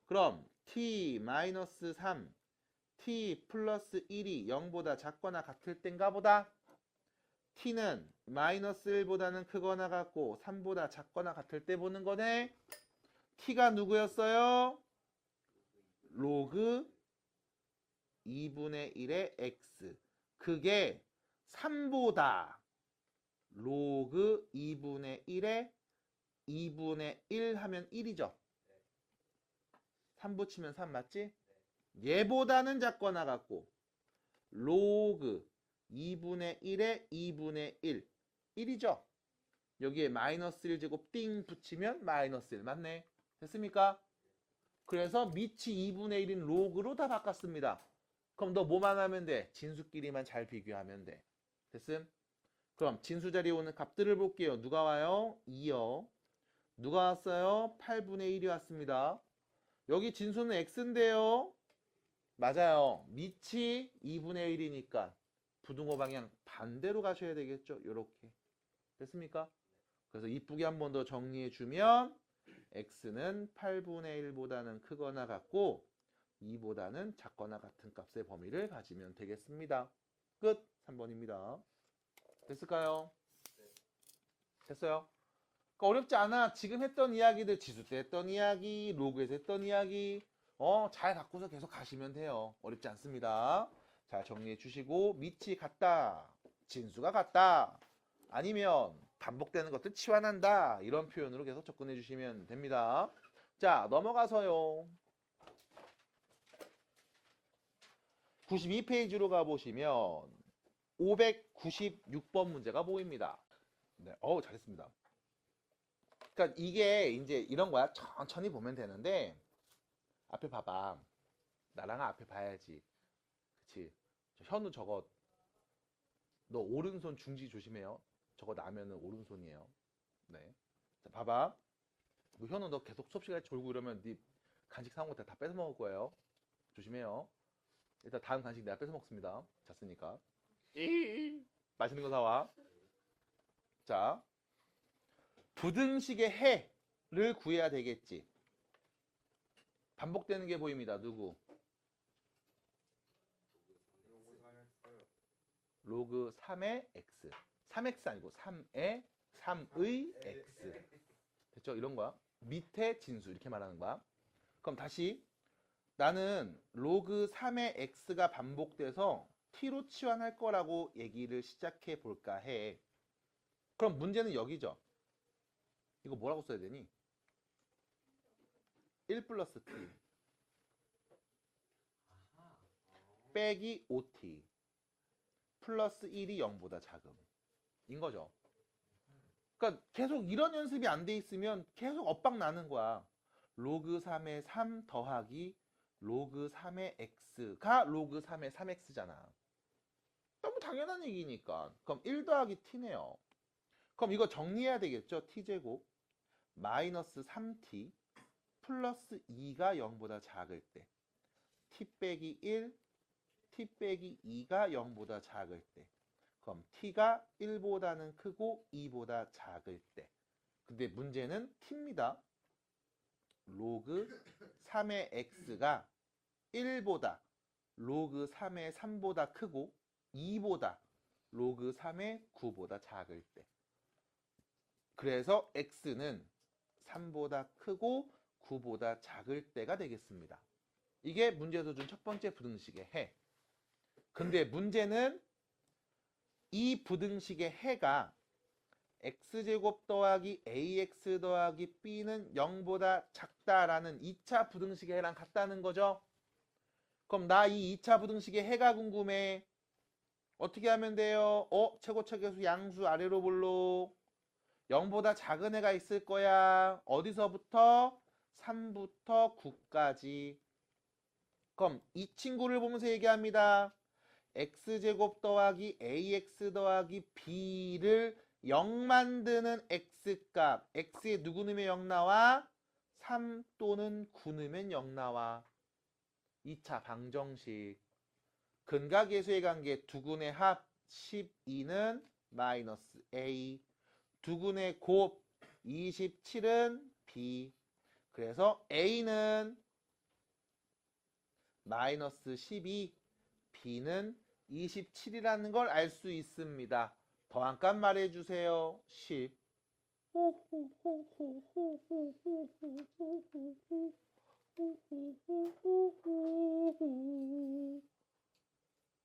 그럼 t 마이너스 3 t 플러스 1이 0보다 작거나 같을 땐가 보다. t는 마이너스 1보다는 크거나 같고 3보다 작거나 같을 때 보는 거네. t가 누구였어요? 로그 2분의 1의 x. 그게 3보다 로그 2분의 1의 2분의 1 하면 1이죠. 3 붙이면 3 맞지? 얘보다는 작거나 같고 로그 2분의 1의 2분의 1 1이죠. 여기에 마이너스 1제곱 띵 붙이면 마이너스 1 맞네. 됐습니까? 그래서 밑이 2분의 1인 로그로 다 바꿨습니다. 그럼 너 뭐만 하면 돼? 진수끼리만 잘 비교하면 돼. 됐음? 그럼 진수 자리에 오는 값들을 볼게요. 누가 와요? 2요. 누가 왔어요? 8분의 1이 왔습니다. 여기 진수는 x인데요. 맞아요. 밑이 2분의 1이니까 부등호 방향 반대로 가셔야 되겠죠. 요렇게. 됐습니까? 그래서 이쁘게 한 번 더 정리해 주면 x는 8분의 1보다는 크거나 같고 2보다는 작거나 같은 값의 범위를 가지면 되겠습니다. 끝. 3번입니다. 됐을까요? 됐어요? 그러니까 어렵지 않아. 지금 했던 이야기들, 지수 때 했던 이야기, 로그에서 했던 이야기 잘 갖고서 계속 가시면 돼요. 어렵지 않습니다. 자, 정리해 주시고 밑이 같다, 진수가 같다, 아니면 반복되는 것들 치환한다, 이런 표현으로 계속 접근해 주시면 됩니다. 자, 넘어가서요. 92페이지로 가보시면 596번 문제가 보입니다. 네, 잘했습니다. 그러니까 이게 이제 이런 거야. 천천히 보면 되는데 앞에 봐봐. 나랑 앞에 봐야지. 그치? 현우 저거 너 오른손 중지 조심해요. 저거 나면은 오른손이에요. 네. 자, 봐봐. 현우 너 계속 수업 시간에 졸고 이러면 네 간식 사온 거 다 뺏어 먹을 거예요. 조심해요. 일단 다음 간식 내가 뺏어 먹습니다. 잤으니까. 맛있는 거 사와. 자, 부등식의 해를 구해야 되겠지. 반복되는 게 보입니다. 누구? 로그 3의 x. 3x 아니고 3의 x. 됐죠? 이런 거야. 밑에 진수 이렇게 말하는 거야. 그럼 다시 나는 로그 3의 x가 반복돼서 t로 치환할 거라고 얘기를 시작해 볼까 해. 그럼 문제는 여기죠. 이거 뭐라고 써야 되니? 1 플러스 t 빼기 5t 플러스 1이 0보다 작음 인 거죠. 그러니까 계속 이런 연습이 안 돼 있으면 계속 엇박 나는 거야. 로그 3의 3 더하기 로그 3의 x가 로그 3의 3x잖아. 너무 당연한 얘기니까. 그럼 1 더하기 t네요. 그럼 이거 정리해야 되겠죠. t제곱 마이너스 3t 플러스 2가 0보다 작을 때 t 빼기 1 t 빼기 2가 0보다 작을 때 그럼 t가 1보다는 크고 2보다 작을 때 근데 문제는 t입니다. 로그 3의 x가 1보다 로그 3의 3보다 크고 2보다 로그 3의 9보다 작을 때 그래서 x는 3보다 크고 9보다 작을 때가 되겠습니다. 이게 문제에서 준 첫 번째 부등식의 해. 근데 문제는 이 부등식의 해가 x제곱 더하기 ax 더하기 b는 0보다 작다라는 2차 부등식의 해랑 같다는 거죠. 그럼 나 이 2차 부등식의 해가 궁금해. 어떻게 하면 돼요? 최고차계수 양수 아래로 볼록 0보다 작은 애가 있을 거야. 어디서부터? 3부터 9까지. 그럼 이 친구를 보면서 얘기합니다. x제곱 더하기 ax 더하기 b를 0 만드는 x값. x에 누구 넣으면 0 나와? 3 또는 9 넣으면 0 나와. 2차 방정식. 근각계수의 관계 두근의 합 12는 마이너스 a. 두근의 곱 27은 b. 그래서 a는 마이너스 12, b는 27이라는 걸 알 수 있습니다. 더한 값 말해주세요. 10.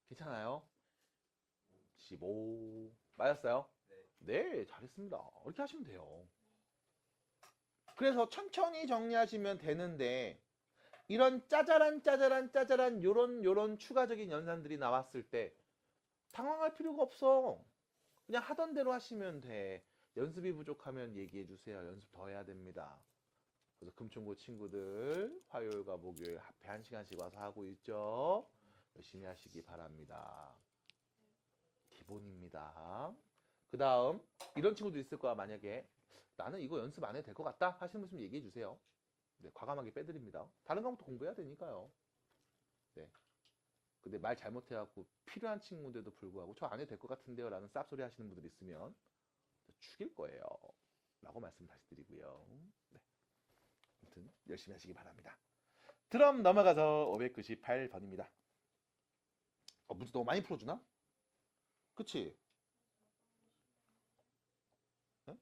괜찮아요? 15. 맞았어요? 네, 잘했습니다. 이렇게 하시면 돼요. 그래서 천천히 정리하시면 되는데 이런 짜잘한 요런 추가적인 연산들이 나왔을 때 당황할 필요가 없어. 그냥 하던 대로 하시면 돼. 연습이 부족하면 얘기해 주세요. 연습 더 해야 됩니다. 그래서 금총고 친구들 화요일과 목요일 합해 1시간씩 와서 하고 있죠. 열심히 하시기 바랍니다. 기본입니다. 그 다음 이런 친구도 있을 거야. 만약에 나는 이거 연습 안 해도 될 것 같다 하시는 분 얘기해 주세요. 네, 과감하게 빼드립니다. 다른 과목도 공부해야 되니까요. 네. 근데 말 잘못해갖고 필요한 친구인데도 불구하고 저 안 해도 될 것 같은데요 라는 쌉소리 하시는 분들 있으면 죽일 거예요 라고 말씀 다시 드리고요. 네. 아무튼 열심히 하시기 바랍니다. 드럼 넘어가서 598번입니다. 문제 너무 많이 풀어주나? 그치? 네?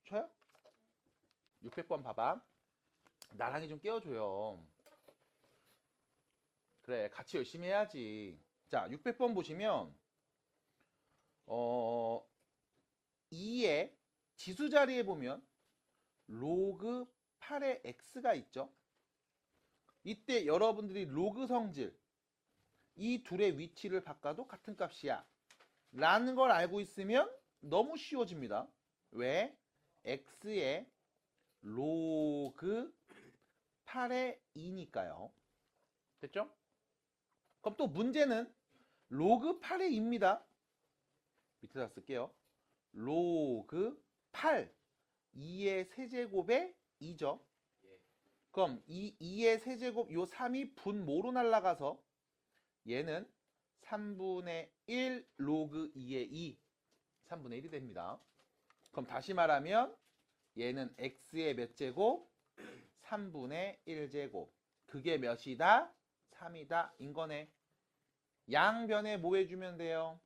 쳐요? 600번 봐봐. 나랑이 좀 깨워줘요. 그래, 같이 열심히 해야지. 자, 600번 보시면 2의 지수 자리에 보면 로그 8의 x가 있죠. 이때 여러분들이 로그 성질 이 둘의 위치를 바꿔도 같은 값이야 라는 걸 알고 있으면 너무 쉬워집니다. 왜? x의 로그 8의 2니까요. 됐죠? 그럼 또 문제는 로그 8의 2입니다. 밑에다 쓸게요. 로그 8 2의 세제곱의 2죠. 그럼 이 2의 세제곱 요 3이 분모로 날아가서 얘는 3분의 1 로그 2의 2 3분의 1이 됩니다. 그럼 다시 말하면 얘는 x의 몇 제곱? 3분의 1제곱. 그게 몇이다? 3이다. 인 거네. 양변에 뭐 해주면 돼요?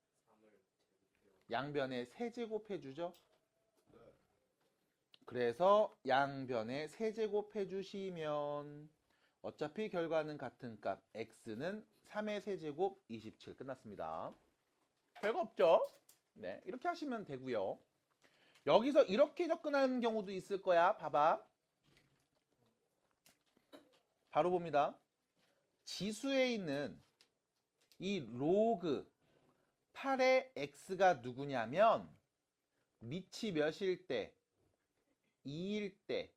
양변에 세제곱 해주죠. 그래서 양변에 세제곱 해주시면 어차피 결과는 같은 값 x는 3의 세제곱 27 끝났습니다. 별거 없죠? 네, 이렇게 하시면 되고요. 여기서 이렇게 접근하는 경우도 있을 거야. 봐봐. 바로 봅니다. 지수에 있는 이 로그 8의 x가 누구냐면 밑이 몇일 때? 2일 때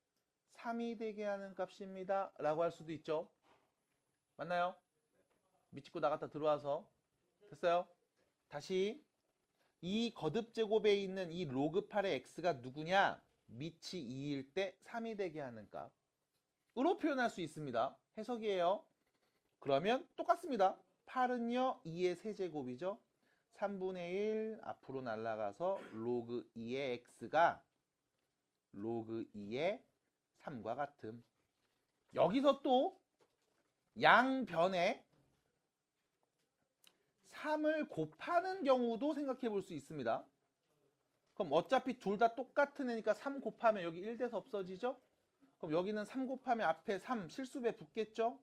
3이 되게 하는 값입니다. 라고 할 수도 있죠. 맞나요? 밑집고 나갔다 들어와서 됐어요? 다시 이 거듭 제곱에 있는 이 로그 8의 x가 누구냐? 밑이 2일 때 3이 되게 하는 값으로 표현할 수 있습니다. 해석이에요. 그러면 똑같습니다. 8은요 2의 세제곱이죠. 3분의 1 앞으로 날아가서 로그 2의 x가 로그 2의 3과 같음. 여기서 또 양변에 3을 곱하는 경우도 생각해 볼 수 있습니다. 그럼 어차피 둘 다 똑같은 애니까 3 곱하면 여기 1 돼서 없어지죠? 그럼 여기는 3 곱하면 앞에 3 실수배 붙겠죠?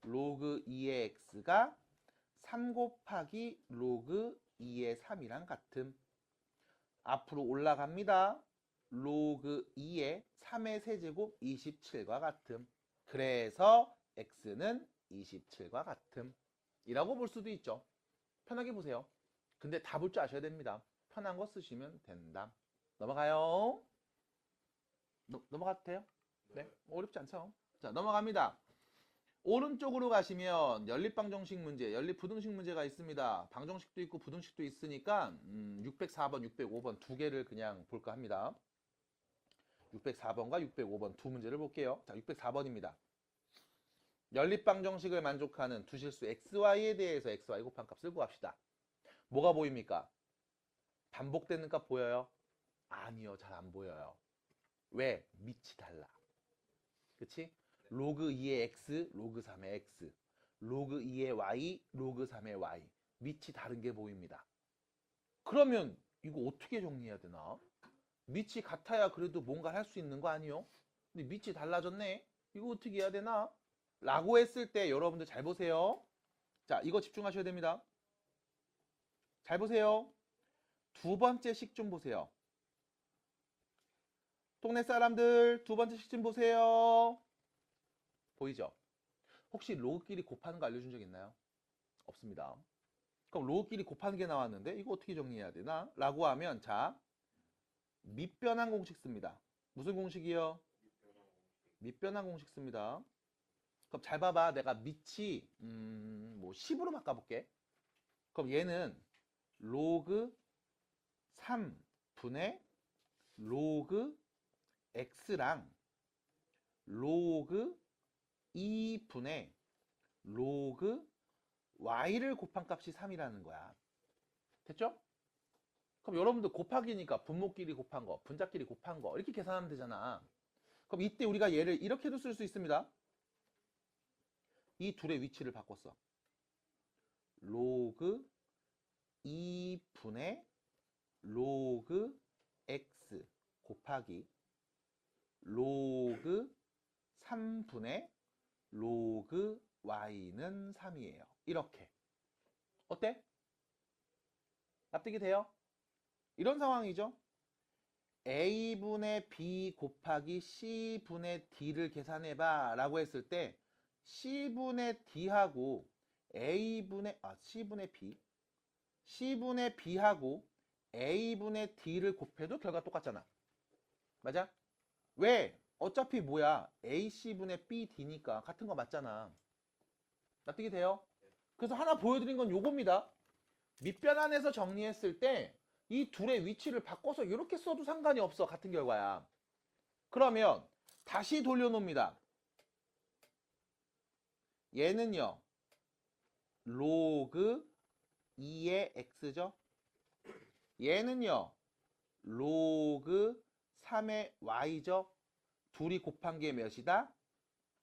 로그 2의 x가 3 곱하기 로그 2의 3이랑 같음. 앞으로 올라갑니다. 로그 2의 3의 세제곱 27과 같음. 그래서 x는 27과 같음. 이라고 볼 수도 있죠. 편하게 보세요. 근데 다 볼 줄 아셔야 됩니다. 편한 거 쓰시면 된다. 넘어가요. 넘어가도 돼요? 네. 어렵지 않죠? 자, 넘어갑니다. 오른쪽으로 가시면 연립방정식 문제, 연립부등식 문제가 있습니다. 방정식도 있고 부등식도 있으니까 604번, 605번 두 개를 그냥 볼까 합니다. 604번과 605번 두 문제를 볼게요. 자, 604번입니다. 연립방정식을 만족하는 두 실수 xy에 대해서 xy 곱한 값을 구합시다. 뭐가 보입니까? 반복되는 값 보여요? 아니요, 잘 안 보여요. 왜? 밑이 달라. 그치? 로그 2의 x, 로그 3의 x, 로그 2의 y, 로그 3의 y. 밑이 다른 게 보입니다. 그러면 이거 어떻게 정리해야 되나? 밑이 같아야 그래도 뭔가를 할 수 있는 거 아니요? 근데 밑이 달라졌네? 이거 어떻게 해야 되나? 라고 했을 때 여러분들 잘 보세요. 자, 이거 집중하셔야 됩니다. 잘 보세요. 두 번째 식 좀 보세요. 동네 사람들 두 번째 식 좀 보세요. 보이죠? 혹시 로그끼리 곱하는 거 알려준 적 있나요? 없습니다. 그럼 로그끼리 곱하는 게 나왔는데 이거 어떻게 정리해야 되나? 라고 하면 자, 밑변환 공식 씁니다. 무슨 공식이요? 밑변환 공식 씁니다. 그럼 잘 봐봐. 내가 밑이 뭐 10으로 바꿔볼게. 그럼 얘는 로그 3분의 로그 x랑 로그 2분의 로그 y를 곱한 값이 3이라는 거야. 됐죠? 그럼 여러분들 곱하기니까 분모끼리 곱한 거, 분자끼리 곱한 거 이렇게 계산하면 되잖아. 그럼 이때 우리가 얘를 이렇게도 쓸 수 있습니다. 이 둘의 위치를 바꿨어. 로그 2분의 로그 x 곱하기 로그 3분의 로그 y는 3이에요. 이렇게. 어때? 납득이 돼요? 이런 상황이죠. a분의 b 곱하기 c분의 d를 계산해봐 라고 했을 때 C분의 D하고 C분의 B C분의 B하고 A분의 D를 곱해도 결과 똑같잖아. 맞아? 왜? 어차피 뭐야? AC분의 BD니까 같은 거 맞잖아. 납득이 돼요? 그래서 하나 보여드린 건 요겁니다. 밑변환해서 정리했을 때 이 둘의 위치를 바꿔서 이렇게 써도 상관이 없어. 같은 결과야. 그러면 다시 돌려놓습니다. 얘는요. 로그 2의 x죠. 얘는요. 로그 3의 y죠. 둘이 곱한 게 몇이다?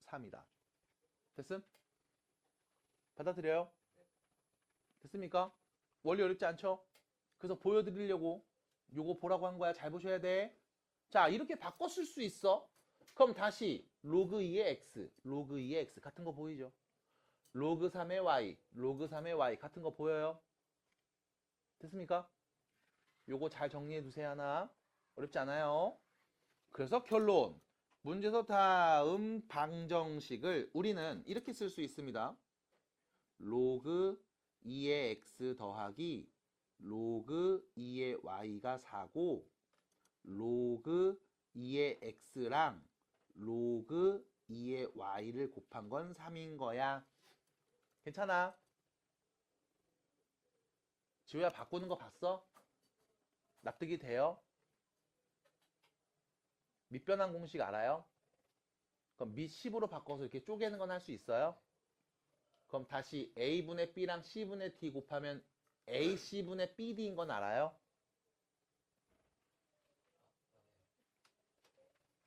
3이다. 됐음? 받아들여요? 됐습니까? 원리 어렵지 않죠? 그래서 보여드리려고 요거 보라고 한 거야. 잘 보셔야 돼. 자, 이렇게 바꿔 쓸 수 있어. 그럼 다시 로그 2의 x, 로그 2의 x 같은 거 보이죠? 로그 3의 y, 로그 3의 y 같은 거 보여요? 됐습니까? 요거 잘 정리해 두세요. 하나. 어렵지 않아요. 그래서 결론. 문제에서 다음 방정식을 우리는 이렇게 쓸 수 있습니다. 로그 2의 x 더하기 로그 2의 y가 4고 로그 2의 x랑 로그 2의 y를 곱한 건 3인 거야. 괜찮아? 지우야 바꾸는 거 봤어? 납득이 돼요? 밑변환 공식 알아요? 그럼 밑 10으로 바꿔서 이렇게 쪼개는 건 할 수 있어요? 그럼 다시 A분의 B랑 C분의 D 곱하면 AC분의 BD인 건 알아요?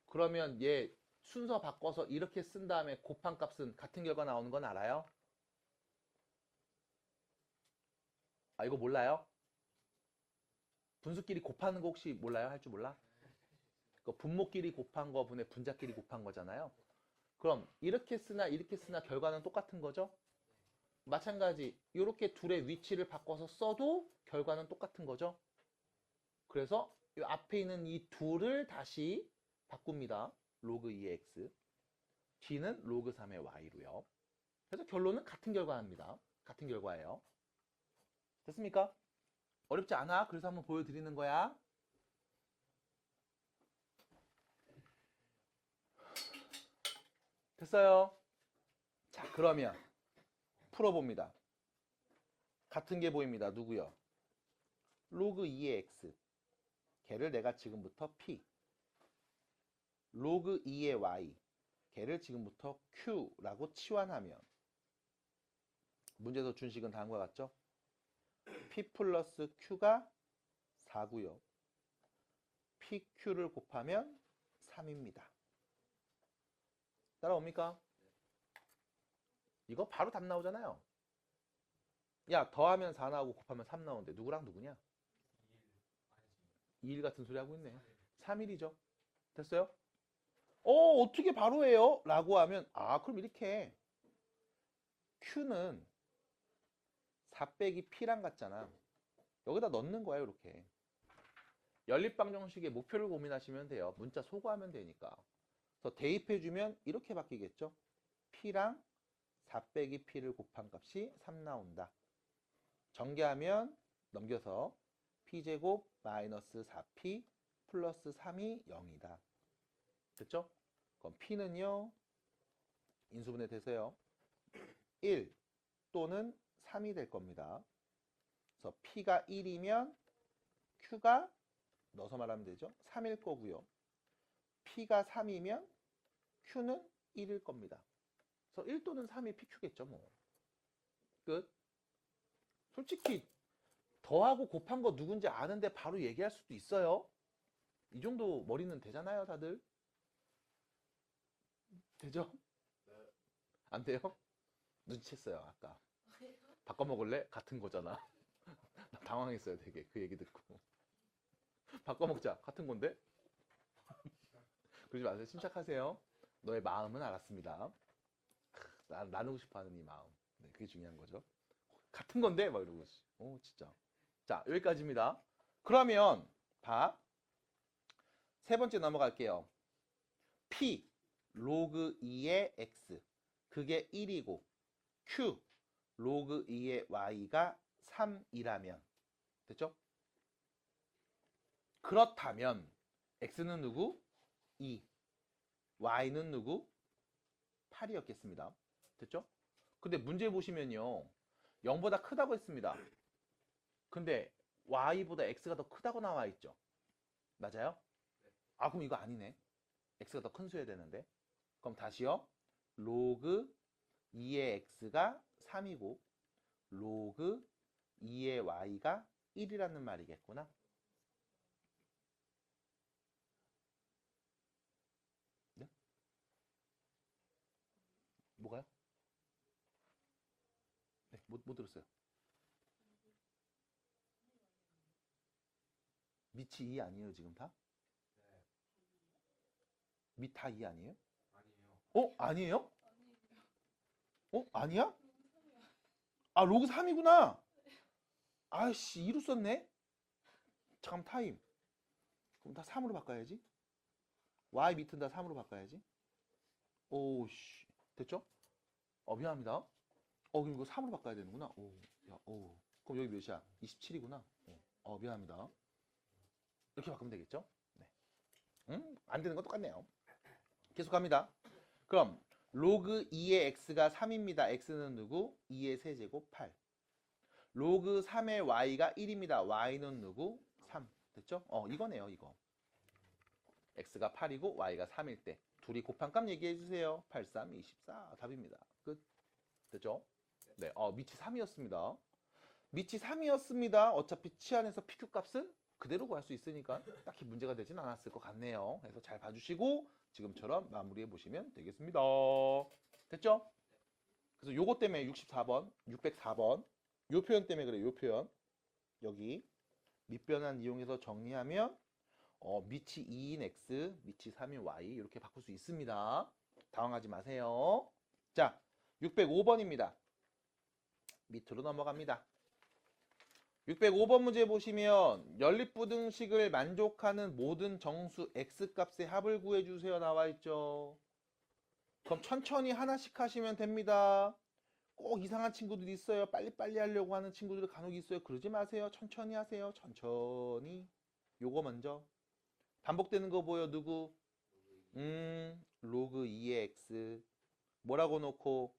그러면 얘 순서 바꿔서 이렇게 쓴 다음에 곱한 값은 같은 결과 나오는 건 알아요? 아, 이거 몰라요? 분수끼리 곱하는 거 혹시 몰라요? 할 줄 몰라? 그 분모끼리 곱한 거 분의 분자끼리 곱한 거잖아요. 그럼 이렇게 쓰나 이렇게 쓰나 결과는 똑같은 거죠? 마찬가지 이렇게 둘의 위치를 바꿔서 써도 결과는 똑같은 거죠? 그래서 이 앞에 있는 이 둘을 다시 바꿉니다. 로그 2의 x, D는 로그 3의 y로요. 그래서 결론은 같은 결과입니다. 같은 결과예요. 됐습니까? 어렵지 않아. 그래서 한번 보여드리는 거야. 됐어요. 자, 그러면 풀어봅니다. 같은 게 보입니다. 누구요? 로그 2의 x. 걔를 내가 지금부터 p. 로그 2의 y. 걔를 지금부터 q라고 치환하면 문제에서 준식은 다음과 같죠? p 플러스 q가 4고요. pq를 곱하면 3입니다. 따라옵니까? 이거 바로 답 나오잖아요. 야, 더하면 4 나오고 곱하면 3 나오는데 누구랑 누구냐? 2일 같은 소리 하고 있네. 3일이죠. 됐어요? 어떻게 바로 해요? 라고 하면 그럼 이렇게 Q는 4 빼기 P랑 같잖아. 여기다 넣는 거야, 이렇게. 연립방정식의 목표를 고민하시면 돼요. 문자 소거하면 되니까. 그래서 대입해주면 이렇게 바뀌겠죠? P랑 4 빼기 P를 곱한 값이 3 나온다. 전개하면 넘겨서 P제곱 마이너스 4P 플러스 3이 0이다. 됐죠? 그럼 P는요, 인수분해 되세요. 1 또는 3이 될 겁니다. 그래서 P가 1이면 Q가 넣어서 말하면 되죠. 3일 거고요. P가 3이면 Q는 1일 겁니다. 그래서 1 또는 3이 PQ겠죠, 뭐. 끝. 솔직히 더하고 곱한 거 누군지 아는데 바로 얘기할 수도 있어요. 이 정도 머리는 되잖아요, 다들. 되죠? 안 돼요? 눈치챘어요, 아까. 바꿔 먹을래? 같은 거잖아. 나 당황했어요, 되게. 그 얘기 듣고. 바꿔 먹자. 같은 건데? 그러지 마세요. 침착하세요. 너의 마음은 알았습니다. 나누고 싶어 하는 이 마음. 네, 그게 중요한 거죠. 같은 건데? 막 이러고. 진짜. 자, 여기까지입니다. 그러면, 세 번째 넘어갈게요. P, 로그 2의 X. 그게 1이고 q 로그 2의 y가 3이라면 됐죠? 그렇다면 x는 누구? 2, y는 누구? 8이었겠습니다. 됐죠? 근데 문제 보시면요. 0보다 크다고 했습니다. 근데 y보다 x가 더 크다고 나와 있죠. 맞아요? 아, 그럼 이거 아니네. x가 더 큰 수여야 되는데. 그럼 다시요. 로그 2의 x가 3이고 로그 2의 y가 1이라는 말이겠구나. 네? 뭐가요? 네, 못 들었어요. 밑이 2 아니에요, 지금 다? 밑 다 2 아니에요? 어? 아니에요? 어? 아니야? 아, 로그 3이구나. 아이씨, 2로 썼네. 잠깐 타임. 그럼 다 3으로 바꿔야지. y 밑은 다 3으로 바꿔야지. 오씨. 됐죠? 미안합니다. 그럼 이거 3으로 바꿔야 되는구나. 그럼 여기 몇이야? 27이구나. 미안합니다. 이렇게 바꾸면 되겠죠? 네. 안 되는 건 똑같네요. 계속 갑니다. 그럼 로그 2의 x가 3입니다. x는 누구? 2의 세제곱 8. 로그 3의 y가 1입니다. y는 누구? 3. 됐죠? 이거네요, 이거. x가 8이고 y가 3일 때 둘이 곱한 값 얘기해 주세요. 8, 3, 24 답입니다. 끝. 됐죠? 네, 밑이 3이었습니다. 밑이 3이었습니다. 어차피 치안에서 PQ 값은 그대로 구할 수 있으니까 딱히 문제가 되진 않았을 것 같네요. 그래서 잘 봐주시고 지금처럼 마무리해 보시면 되겠습니다. 됐죠? 그래서 요거 때문에 64번, 604번 요 표현 때문에 그래요. 요 표현 여기 밑변환 이용해서 정리하면 밑이 2인 x, 밑이 3인 y 이렇게 바꿀 수 있습니다. 당황하지 마세요. 자, 605번입니다. 밑으로 넘어갑니다. 605번 문제 보시면 연립부등식을 만족하는 모든 정수 x값의 합을 구해주세요 나와 있죠. 그럼 천천히 하나씩 하시면 됩니다. 꼭 이상한 친구들이 있어요. 빨리빨리 하려고 하는 친구들이 간혹 있어요. 그러지 마세요. 천천히 하세요. 천천히. 요거 먼저. 반복되는 거 보여 누구? 로그 2의 x 뭐라고 놓고?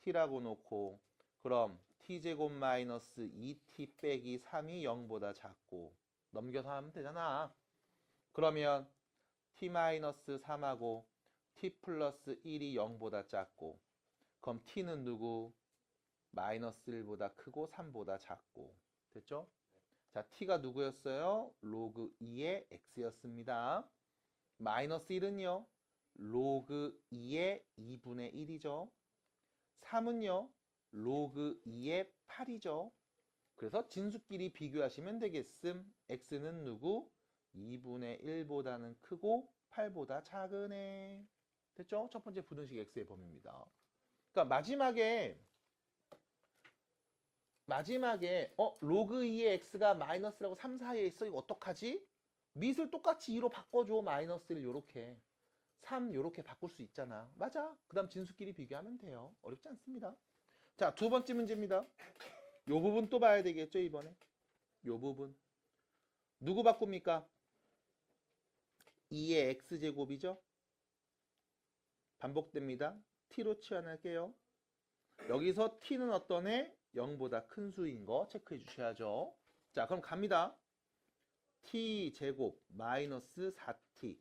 t라고 놓고 그럼 t제곱 마이너스 2t 빼기 3이 0보다 작고 넘겨서 하면 되잖아. 그러면 t 마이너스 3하고 t 플러스 1이 0보다 작고 그럼 t는 누구? 마이너스 1보다 크고 3보다 작고 됐죠? 자, t가 누구였어요? 로그 2의 x였습니다. 마이너스 1은요? 로그 2의 2분의 1이죠. 3은요? 로그 2의 8이죠. 그래서 진수끼리 비교하시면 되겠음. x는 누구? 2분의 1보다는 크고 8보다 작은 애. 됐죠? 첫 번째 부등식 x의 범위입니다. 그러니까 마지막에 로그 2의 x가 마이너스라고 3 사이에 있어. 이거 어떡하지? 밑을 똑같이 2로 바꿔줘. 마이너스를 요렇게 3 요렇게 바꿀 수 있잖아. 맞아. 그 다음 진수끼리 비교하면 돼요. 어렵지 않습니다. 자, 두 번째 문제입니다. 요 부분 또 봐야 되겠죠, 이번에. 요 부분. 누구 바꿉니까? 2의 x제곱이죠? 반복됩니다. t로 치환할게요. 여기서 t는 어떤 애? 0보다 큰 수인 거 체크해 주셔야죠. 자, 그럼 갑니다. t제곱 마이너스 4t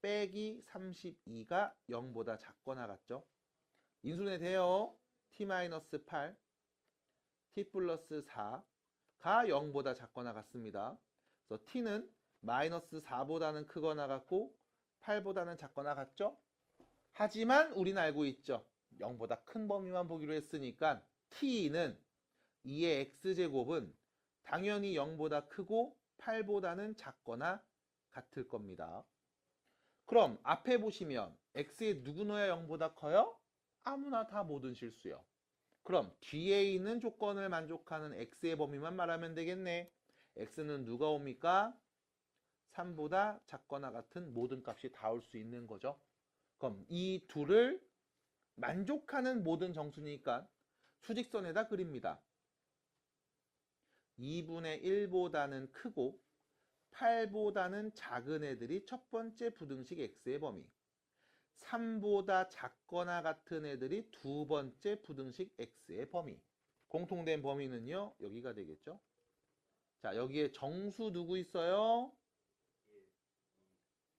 빼기 32가 0보다 작거나 같죠? 인수분해 돼요. t 마이너스 8 t 플러스 4가 0보다 작거나 같습니다. 그래서 t는 마이너스 4보다는 크거나 같고 8보다는 작거나 같죠? 하지만 우리는 알고 있죠. 0보다 큰 범위만 보기로 했으니까 t는 2의 x제곱은 당연히 0보다 크고 8보다는 작거나 같을 겁니다. 그럼 앞에 보시면 x에 누구 넣어야 0보다 커요? 아무나 다 모든 실수요. 그럼 뒤에 있는 조건을 만족하는 x의 범위만 말하면 되겠네. x는 누가 옵니까? 3보다 작거나 같은 모든 값이 다 올 수 있는 거죠. 그럼 이 둘을 만족하는 모든 정수니까 수직선에다 그립니다. 2분의 1보다는 크고 8보다는 작은 애들이 첫 번째 부등식 x의 범위, 3보다 작거나 같은 애들이 두 번째 부등식 x의 범위. 공통된 범위는요, 여기가 되겠죠. 자, 여기에 정수 누구 있어요?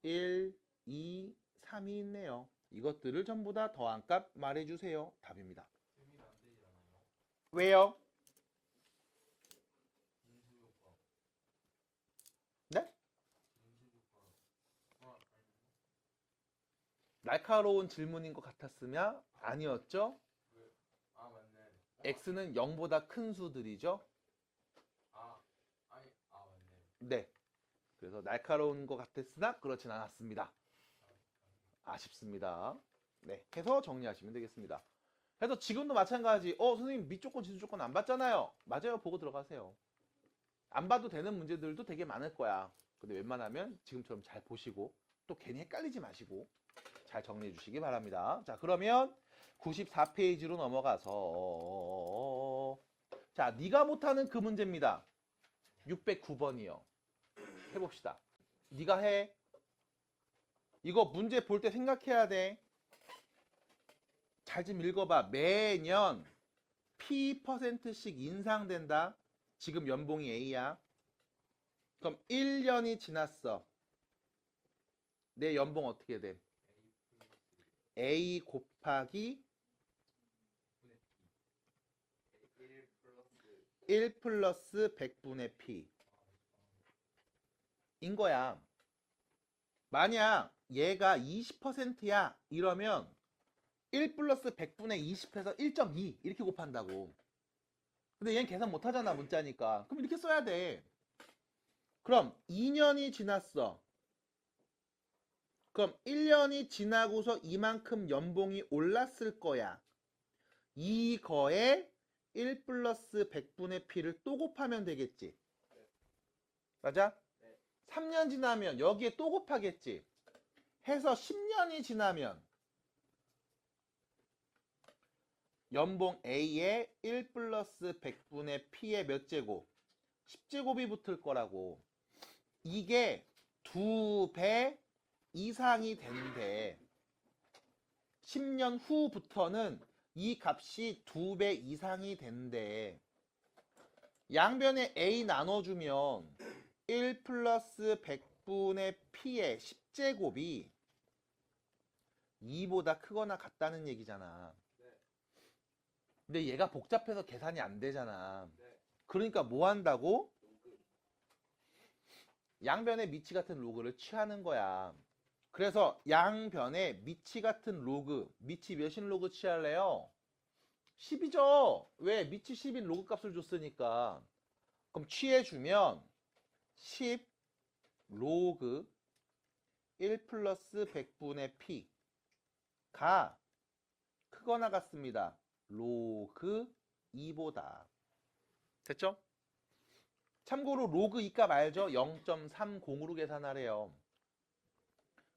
1, 2, 3이 있네요. 이것들을 전부 다 더한 값 말해주세요. 답입니다. 왜요? 네? 날카로운 질문인 것 같았으면 아니었죠? 아 맞네. x는 0보다 큰 수들이죠? 맞네. 네. 그래서 날카로운 것 같았으나 그렇진 않았습니다. 아쉽습니다. 네. 해서 정리하시면 되겠습니다. 그래서 지금도 마찬가지. 선생님 밑조건 지수조건 안 봤잖아요. 맞아요. 보고 들어가세요. 안 봐도 되는 문제들도 되게 많을 거야. 근데 웬만하면 지금처럼 잘 보시고 또 괜히 헷갈리지 마시고 잘 정리해 주시기 바랍니다. 자, 그러면 94페이지로 넘어가서 자, 네가 못하는 그 문제입니다. 609번이요. 해봅시다. 네가 해. 이거 문제 볼 때 생각해야 돼. 잘 좀 읽어봐. 매년 P%씩 인상된다. 지금 연봉이 A야. 그럼 1년이 지났어. 내 연봉 어떻게 돼? A 곱하기 1 플러스 100분의 P 인 거야. 만약 얘가 20%야 이러면 1 플러스 100분의 20해서 1.2 이렇게 곱한다고. 근데 얘는 계산 못하잖아, 문자니까. 그럼 이렇게 써야 돼. 그럼 2년이 지났어. 그럼 1년이 지나고서 이만큼 연봉이 올랐을 거야. 이거에 1 플러스 100분의 P를 또 곱하면 되겠지. 맞아? 3년 지나면 여기에 또 곱하겠지. 해서 10년이 지나면 연봉 A에 1 플러스 100분의 P의 몇 제곱? 10제곱이 붙을 거라고. 이게 2배 이상이 된대. 10년 후부터는 이 값이 2배 이상이 된대. 양변에 A 나눠주면 1 플러스 100분의 P의 10제곱이 2보다 크거나 같다는 얘기잖아. 근데 얘가 복잡해서 계산이 안 되잖아. 그러니까 뭐 한다고? 양변에 미치 같은 로그를 취하는 거야. 그래서 양변에 미치 같은 로그, 미치 몇인 로그 취할래요? 10이죠. 왜? 미치 10인 로그 값을 줬으니까. 그럼 취해주면 10 로그 1 플러스 100분의 P가 크거나 같습니다. 로그 2보다. 됐죠? 참고로 로그 이 값 알죠? 0.30으로 계산하래요.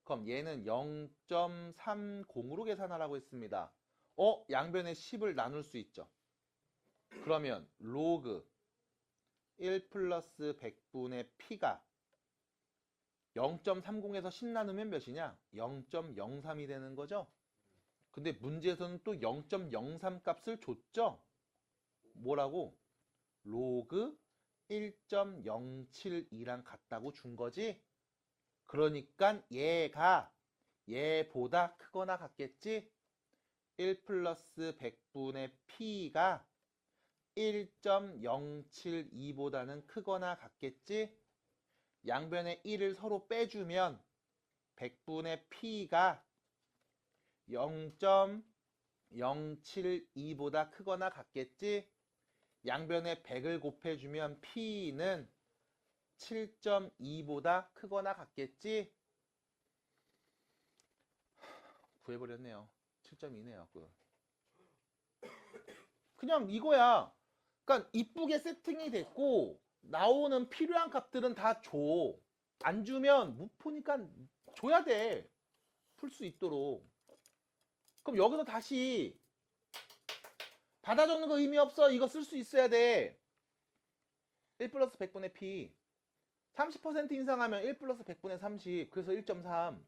그럼 얘는 0.30으로 계산하라고 했습니다. 양변에 10을 나눌 수 있죠. 그러면 로그 1 플러스 100분의 P가 0.30에서 10 나누면 몇이냐? 0.03이 되는 거죠. 근데 문제에서는 또 0.03 값을 줬죠. 뭐라고? 로그 1.072랑 같다고 준 거지. 그러니까 얘가 얘보다 크거나 같겠지. 1 플러스 100분의 P가 1.072보다는 크거나 같겠지. 양변에 1을 서로 빼주면 100분의 P가 0.072보다 크거나 같겠지. 양변에 100을 곱해주면 P는 7.2보다 크거나 같겠지. 구해버렸네요. 7.2네요. 그냥 이거야. 그러니까 이쁘게 세팅이 됐고 나오는 필요한 값들은 다 줘. 안 주면 무포니까 줘야 돼. 풀 수 있도록. 그럼 여기서 다시 받아 적는 거 의미 없어. 이거 쓸 수 있어야 돼. 1 플러스 100분의 P. 30% 인상하면 1 플러스 100분의 30. 그래서 1.3.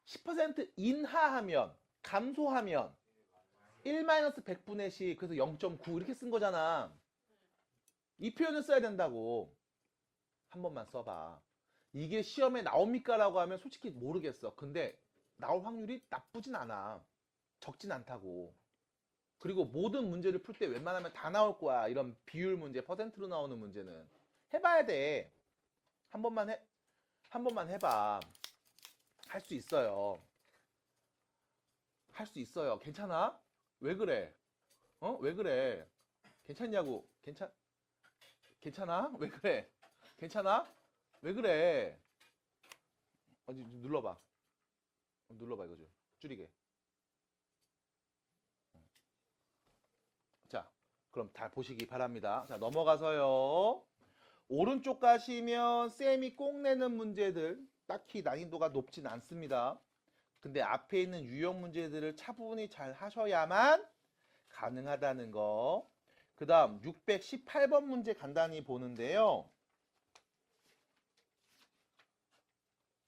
10% 인하하면, 감소하면 1 마이너스 100분의 10. 그래서 0.9 이렇게 쓴 거잖아. 이 표현을 써야 된다고. 한 번만 써봐. 이게 시험에 나옵니까? 라고 하면 솔직히 모르겠어. 근데 나올 확률이 나쁘진 않아. 적진 않다고. 그리고 모든 문제를 풀 때 웬만하면 다 나올 거야. 이런 비율 문제, 퍼센트로 나오는 문제는. 해봐야 돼. 한 번만 해봐. 할 수 있어요. 할 수 있어요. 괜찮아? 왜 그래? 왜 그래? 괜찮냐고. 괜찮아? 왜 그래? 괜찮아? 왜 그래? 어디 눌러봐. 눌러봐 이거 좀. 줄이게. 자, 그럼 다 보시기 바랍니다. 자, 넘어가서요. 오른쪽 가시면 쌤이 꼭 내는 문제들 딱히 난이도가 높진 않습니다. 근데 앞에 있는 유형 문제들을 차분히 잘 하셔야만 가능하다는 거. 그 다음 618번 문제 간단히 보는데요.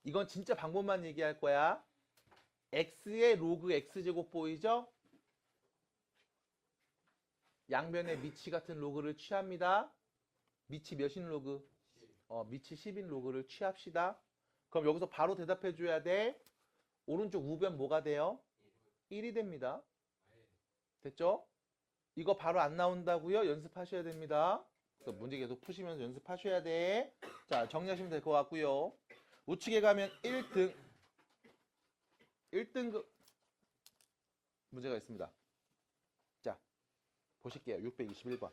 이건 진짜 방법만 얘기할 거야. x의 로그 x제곱 보이죠? 양변에 미치 같은 로그를 취합니다. 미치 몇인 로그? 미치 10인 로그를 취합시다. 그럼 여기서 바로 대답해 줘야 돼. 오른쪽 우변 뭐가 돼요? 1이 됩니다. 됐죠? 이거 바로 안 나온다고요? 연습하셔야 됩니다. 그래서 문제 계속 푸시면서 연습하셔야 돼. 자, 정리하시면 될 것 같고요. 우측에 가면 1등급 문제가 있습니다. 자, 보실게요. 621번.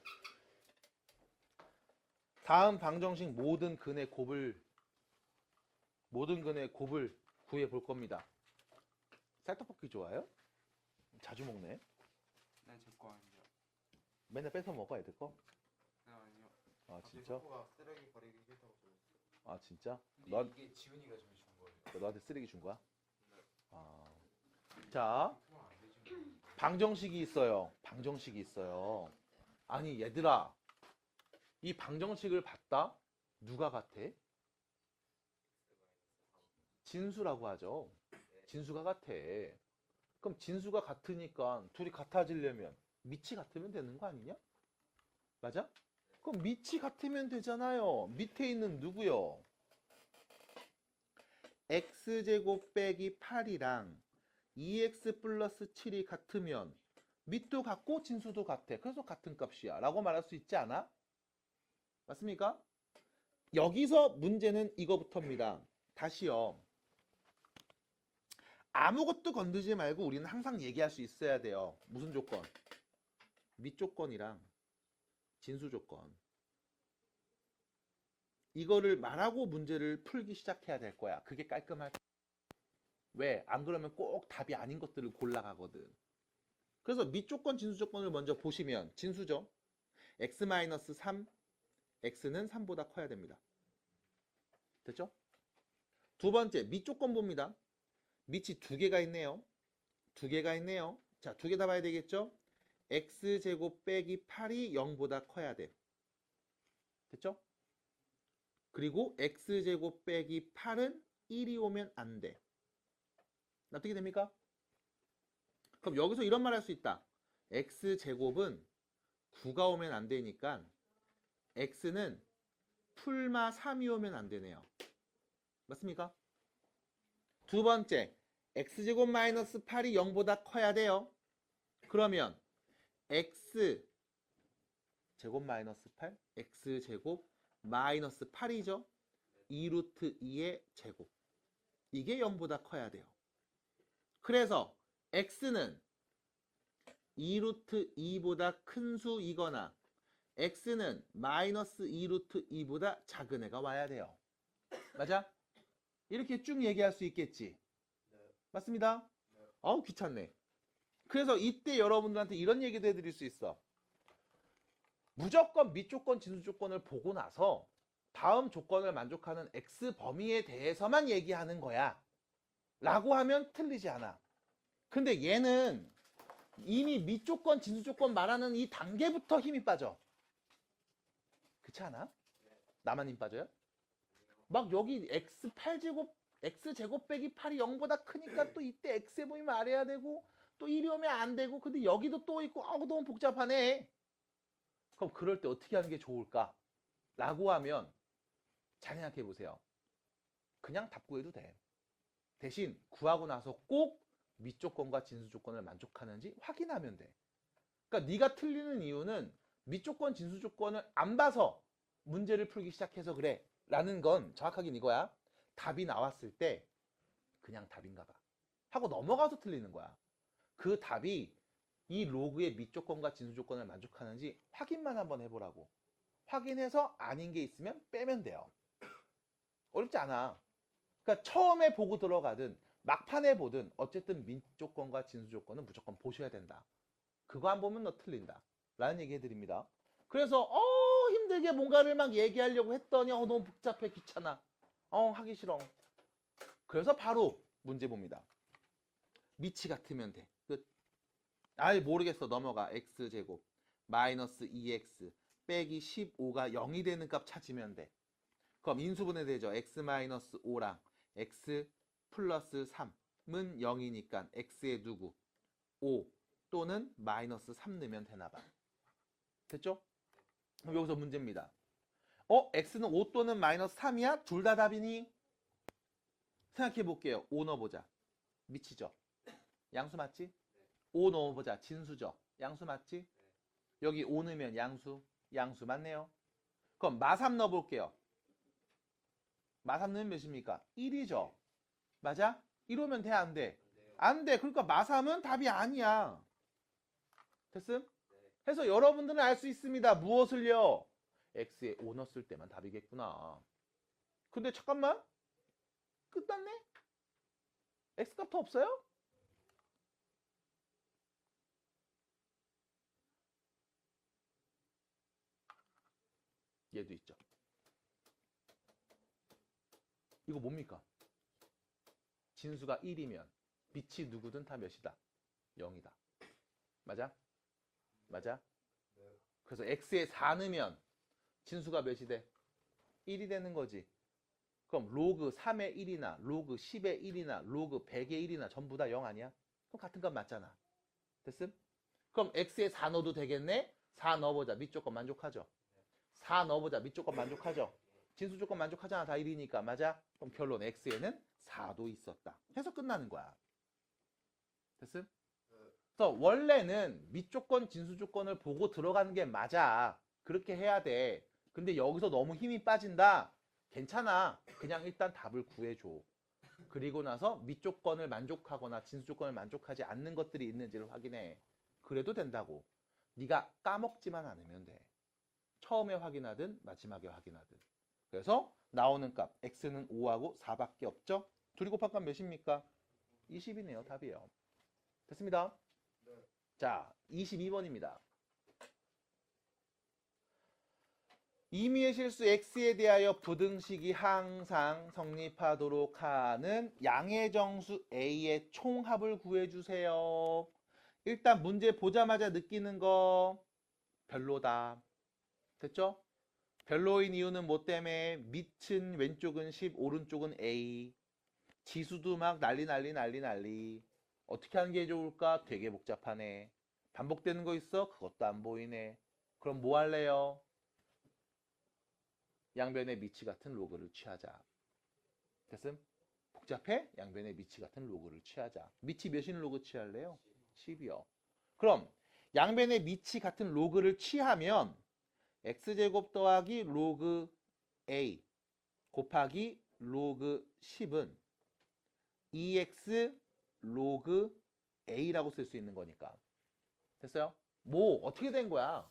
다음 방정식 모든 근의 곱을 구해 볼 겁니다. 쌀떡볶이 좋아요? 자주 먹네. 네, 제 거 아니죠. 맨날 뺏어 먹어 애들 거? 네, 아니요. 아 진짜? 가 쓰레기 버리기 싫다고 저랬어요. 아 진짜? 근데 이게 지훈이가 저를 준 거예요. 너한테 쓰레기 준 거야? 네. 아. 자, 그건 안 되지. 방정식이 있어요. 아니 얘들아, 이 방정식을 봤다? 누가 같아? 진수라고 하죠. 진수가 같아. 그럼 진수가 같으니까 둘이 같아지려면 밑이 같으면 되는 거 아니냐? 맞아? 그럼 밑이 같으면 되잖아요. 밑에 있는 누구요? x제곱 빼기 8이랑 2x 플러스 7이 같으면 밑도 같고 진수도 같아. 그래서 같은 값이야 라고 말할 수 있지 않아? 맞습니까? 여기서 문제는 이거부터입니다. 다시요. 아무것도 건드지 말고 우리는 항상 얘기할 수 있어야 돼요. 무슨 조건? 밑 조건이랑 진수 조건. 이거를 말하고 문제를 풀기 시작해야 될 거야. 그게 깔끔할 거야. 왜? 안 그러면 꼭 답이 아닌 것들을 골라가거든. 그래서 밑 조건, 진수 조건을 먼저 보시면 진수죠. x-3, x는 3보다 커야 됩니다. 됐죠? 두 번째, 밑 조건 봅니다. 밑이 두 개가 있네요. 자, 두 개 다 봐야 되겠죠? x제곱 빼기 8이 0보다 커야 돼. 됐죠? 그리고 x제곱 빼기 8은 1이 오면 안 돼. 어떻게 됩니까? 그럼 여기서 이런 말 할 수 있다. x제곱은 9가 오면 안 되니까 x는 풀마 3이 오면 안 되네요. 맞습니까? 두 번째, x제곱 마이너스 8이 0보다 커야 돼요. 그러면 x제곱 마이너스 8, x제곱 마이너스 8이죠. 2루트 2의 제곱. 이게 0보다 커야 돼요. 그래서 x는 2루트 2보다 큰 수이거나 x는 마이너스 2루트 2보다 작은 애가 와야 돼요. 맞아? 이렇게 쭉 얘기할 수 있겠지. 네. 맞습니다. 네. 어우 귀찮네. 그래서 이때 여러분들한테 이런 얘기도 해드릴 수 있어. 무조건 밑 조건, 진수 조건을 보고 나서 다음 조건을 만족하는 x 범위에 대해서만 얘기하는 거야 라고 하면 틀리지 않아. 근데 얘는 이미 밑조건, 진수조건 말하는 이 단계부터 힘이 빠져. 그렇지 않아? 나만 힘 빠져요? 막 여기 x8제곱, x제곱 빼기 8이 0보다 크니까 또 이때 x에 보이면 아래야 되고 또 1이 오면 안 되고 근데 여기도 또 있고 아우 너무 복잡하네. 그럼 그럴 때 어떻게 하는 게 좋을까? 라고 하면 잘 생각해 보세요. 그냥 답 구해도 돼. 대신 구하고 나서 꼭 밑조건과 진수조건을 만족하는지 확인하면 돼. 그러니까 네가 틀리는 이유는 밑조건, 진수조건을 안 봐서 문제를 풀기 시작해서 그래. 라는 건 정확하게 이거야. 답이 나왔을 때 그냥 답인가 봐. 하고 넘어가서 틀리는 거야. 그 답이 이 로그의 밑조건과 진수조건을 만족하는지 확인만 한번 해보라고. 확인해서 아닌 게 있으면 빼면 돼요. 어렵지 않아. 그러니까 처음에 보고 들어가든 막판에 보든 어쨌든 밑조건과 진수조건은 무조건 보셔야 된다. 그거 안 보면 너 틀린다. 라는 얘기 해드립니다. 그래서 힘들게 뭔가를 막 얘기하려고 했더니 너무 복잡해 귀찮아. 하기 싫어. 그래서 바로 문제 봅니다. 밑이 같으면 돼. 끝. 아예 모르겠어. 넘어가. x제곱 마이너스 2x 빼기 15가 0이 되는 값 찾으면 돼. 그럼 인수분해 되죠. x 마이너스 5랑 x 플러스 3은 0이니까 x에 두고 5 또는 마이너스 3 넣으면 되나 봐. 됐죠? 그럼 여기서 문제입니다. x는 5 또는 마이너스 3이야? 둘 다 답이니? 생각해 볼게요. 5 넣어보자. 미치죠? 양수 맞지? 5 넣어보자. 진수죠? 양수 맞지? 여기 5 넣으면 양수. 양수 맞네요. 그럼 마3 넣어볼게요. 마3 넣으면 몇입니까? 1이죠? 맞아? 1 오면 돼? 안 돼? 안 돼. 그러니까 마3은 답이 아니야. 됐음? 해서 여러분들은 알 수 있습니다. 무엇을요? x에 5 넣었을 때만 답이겠구나. 근데 잠깐만. 끝났네? x값 더 없어요? 얘도 있죠. 이거 뭡니까? 진수가 1이면 빛이 누구든 다 몇이다? 0이다. 맞아? 맞아? 그래서 x에 4 넣으면 진수가 몇이 돼? 1이 되는 거지. 그럼 로그 3의 1이나 로그 10의 1이나 로그 100의 1이나 전부 다 0 아니야? 그럼 같은 값 맞잖아. 됐음? 그럼 x에 4 넣어도 되겠네? 4 넣어보자. 밑조건 만족하죠? 4 넣어보자. 밑조건 만족하죠? 진수조건 만족하잖아. 다 1이니까. 맞아? 그럼 결론 x에는 4도 있었다. 해서 끝나는 거야. 됐음? 그래서 원래는 밑조건, 진수조건을 보고 들어가는 게 맞아. 그렇게 해야 돼. 근데 여기서 너무 힘이 빠진다. 괜찮아. 그냥 일단 답을 구해줘. 그리고 나서 밑조건을 만족하거나 진수조건을 만족하지 않는 것들이 있는지를 확인해. 그래도 된다고. 네가 까먹지만 않으면 돼. 처음에 확인하든 마지막에 확인하든. 그래서 나오는 값 x는 5하고 4밖에 없죠? 둘이 곱한 값 몇입니까? 20이네요. 답이에요. 됐습니다. 자, 22번입니다. 임의의 실수 x에 대하여 부등식이 항상 성립하도록 하는 양의 정수 a의 총합을 구해주세요. 일단 문제 보자마자 느끼는 거 별로다. 됐죠? 별로인 이유는 뭐 때문에? 밑은 왼쪽은 10, 오른쪽은 a. 지수도 막 난리. 어떻게 하는 게 좋을까? 되게 복잡하네. 반복되는 거 있어? 그것도 안 보이네. 그럼 뭐 할래요? 양변의 미치 같은 로그를 취하자. 됐음? 복잡해? 양변의 미치 같은 로그를 취하자. 미치 몇인 로그 취할래요? 10이요. 그럼 양변의 미치 같은 로그를 취하면 x제곱 더하기 로그 a 곱하기 로그 10은 2x 로그 a라고 쓸 수 있는 거니까. 됐어요? 뭐 어떻게 된 거야?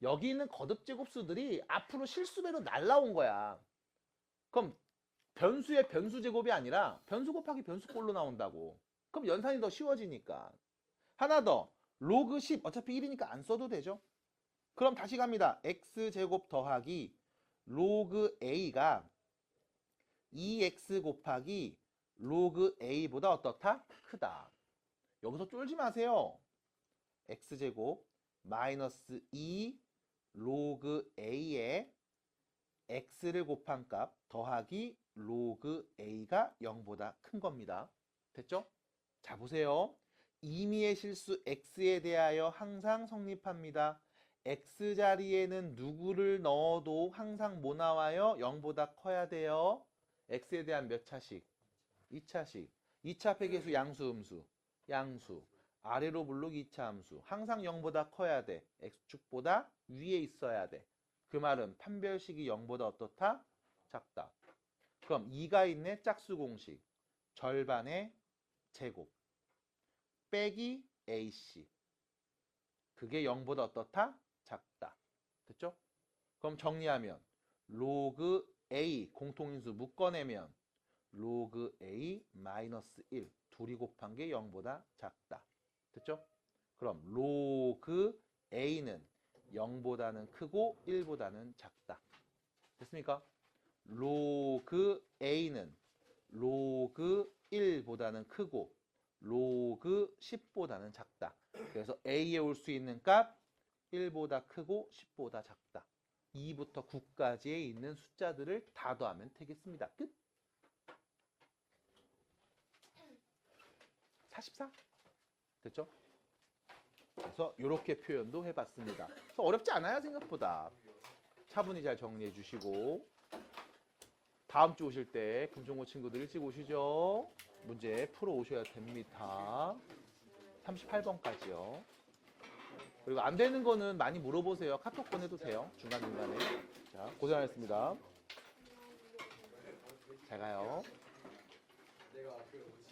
여기 있는 거듭제곱수들이 앞으로 실수배로 날라온 거야. 그럼 변수의 변수 제곱이 아니라 변수 곱하기 변수꼴로 나온다고. 그럼 연산이 더 쉬워지니까. 하나 더. 로그 10 어차피 1이니까 안 써도 되죠. 그럼 다시 갑니다. x제곱 더하기 로그 a가 2x 곱하기 로그 a보다 어떻다? 크다. 여기서 쫄지 마세요. x제곱 마이너스 2 로그 a에 x를 곱한 값 더하기 로그 a가 0보다 큰 겁니다. 됐죠? 자, 보세요. 임의의 실수 x에 대하여 항상 성립합니다. x 자리에는 누구를 넣어도 항상 뭐 나와요? 0보다 커야 돼요. x에 대한 몇 차식? 2차식. 2차 폐계수 양수 음수. 양수. 아래로 블록 2차 함수. 항상 0보다 커야 돼. x축보다 위에 있어야 돼. 그 말은 판별식이 0보다 어떻다? 작다. 그럼 2가 있네. 짝수 공식. 절반의 제곱. 빼기 ac. 그게 0보다 어떻다? 작다. 됐죠? 그럼 정리하면 로그 a 공통인수 묶어내면 로그 a 마이너스 1 둘이 곱한 게 0보다 작다. 됐죠? 그럼 로그 a는 0보다는 크고 1보다는 작다. 됐습니까? 로그 a는 로그 1보다는 크고 로그 10보다는 작다. 그래서 a에 올 수 있는 값 1보다 크고 10보다 작다. 2부터 9까지에 있는 숫자들을 다 더하면 되겠습니다. 끝. 44. 됐죠? 그래서 이렇게 표현도 해봤습니다. 그래서 어렵지 않아요, 생각보다. 차분히 잘 정리해 주시고 다음 주 오실 때 금종고 친구들 일찍 오시죠. 문제 풀어 오셔야 됩니다. 38번까지요. 그리고 안 되는 거는 많이 물어보세요. 카톡 보내도 돼요. 중간중간에. 자, 고생하셨습니다. 잘 가요. 내가 그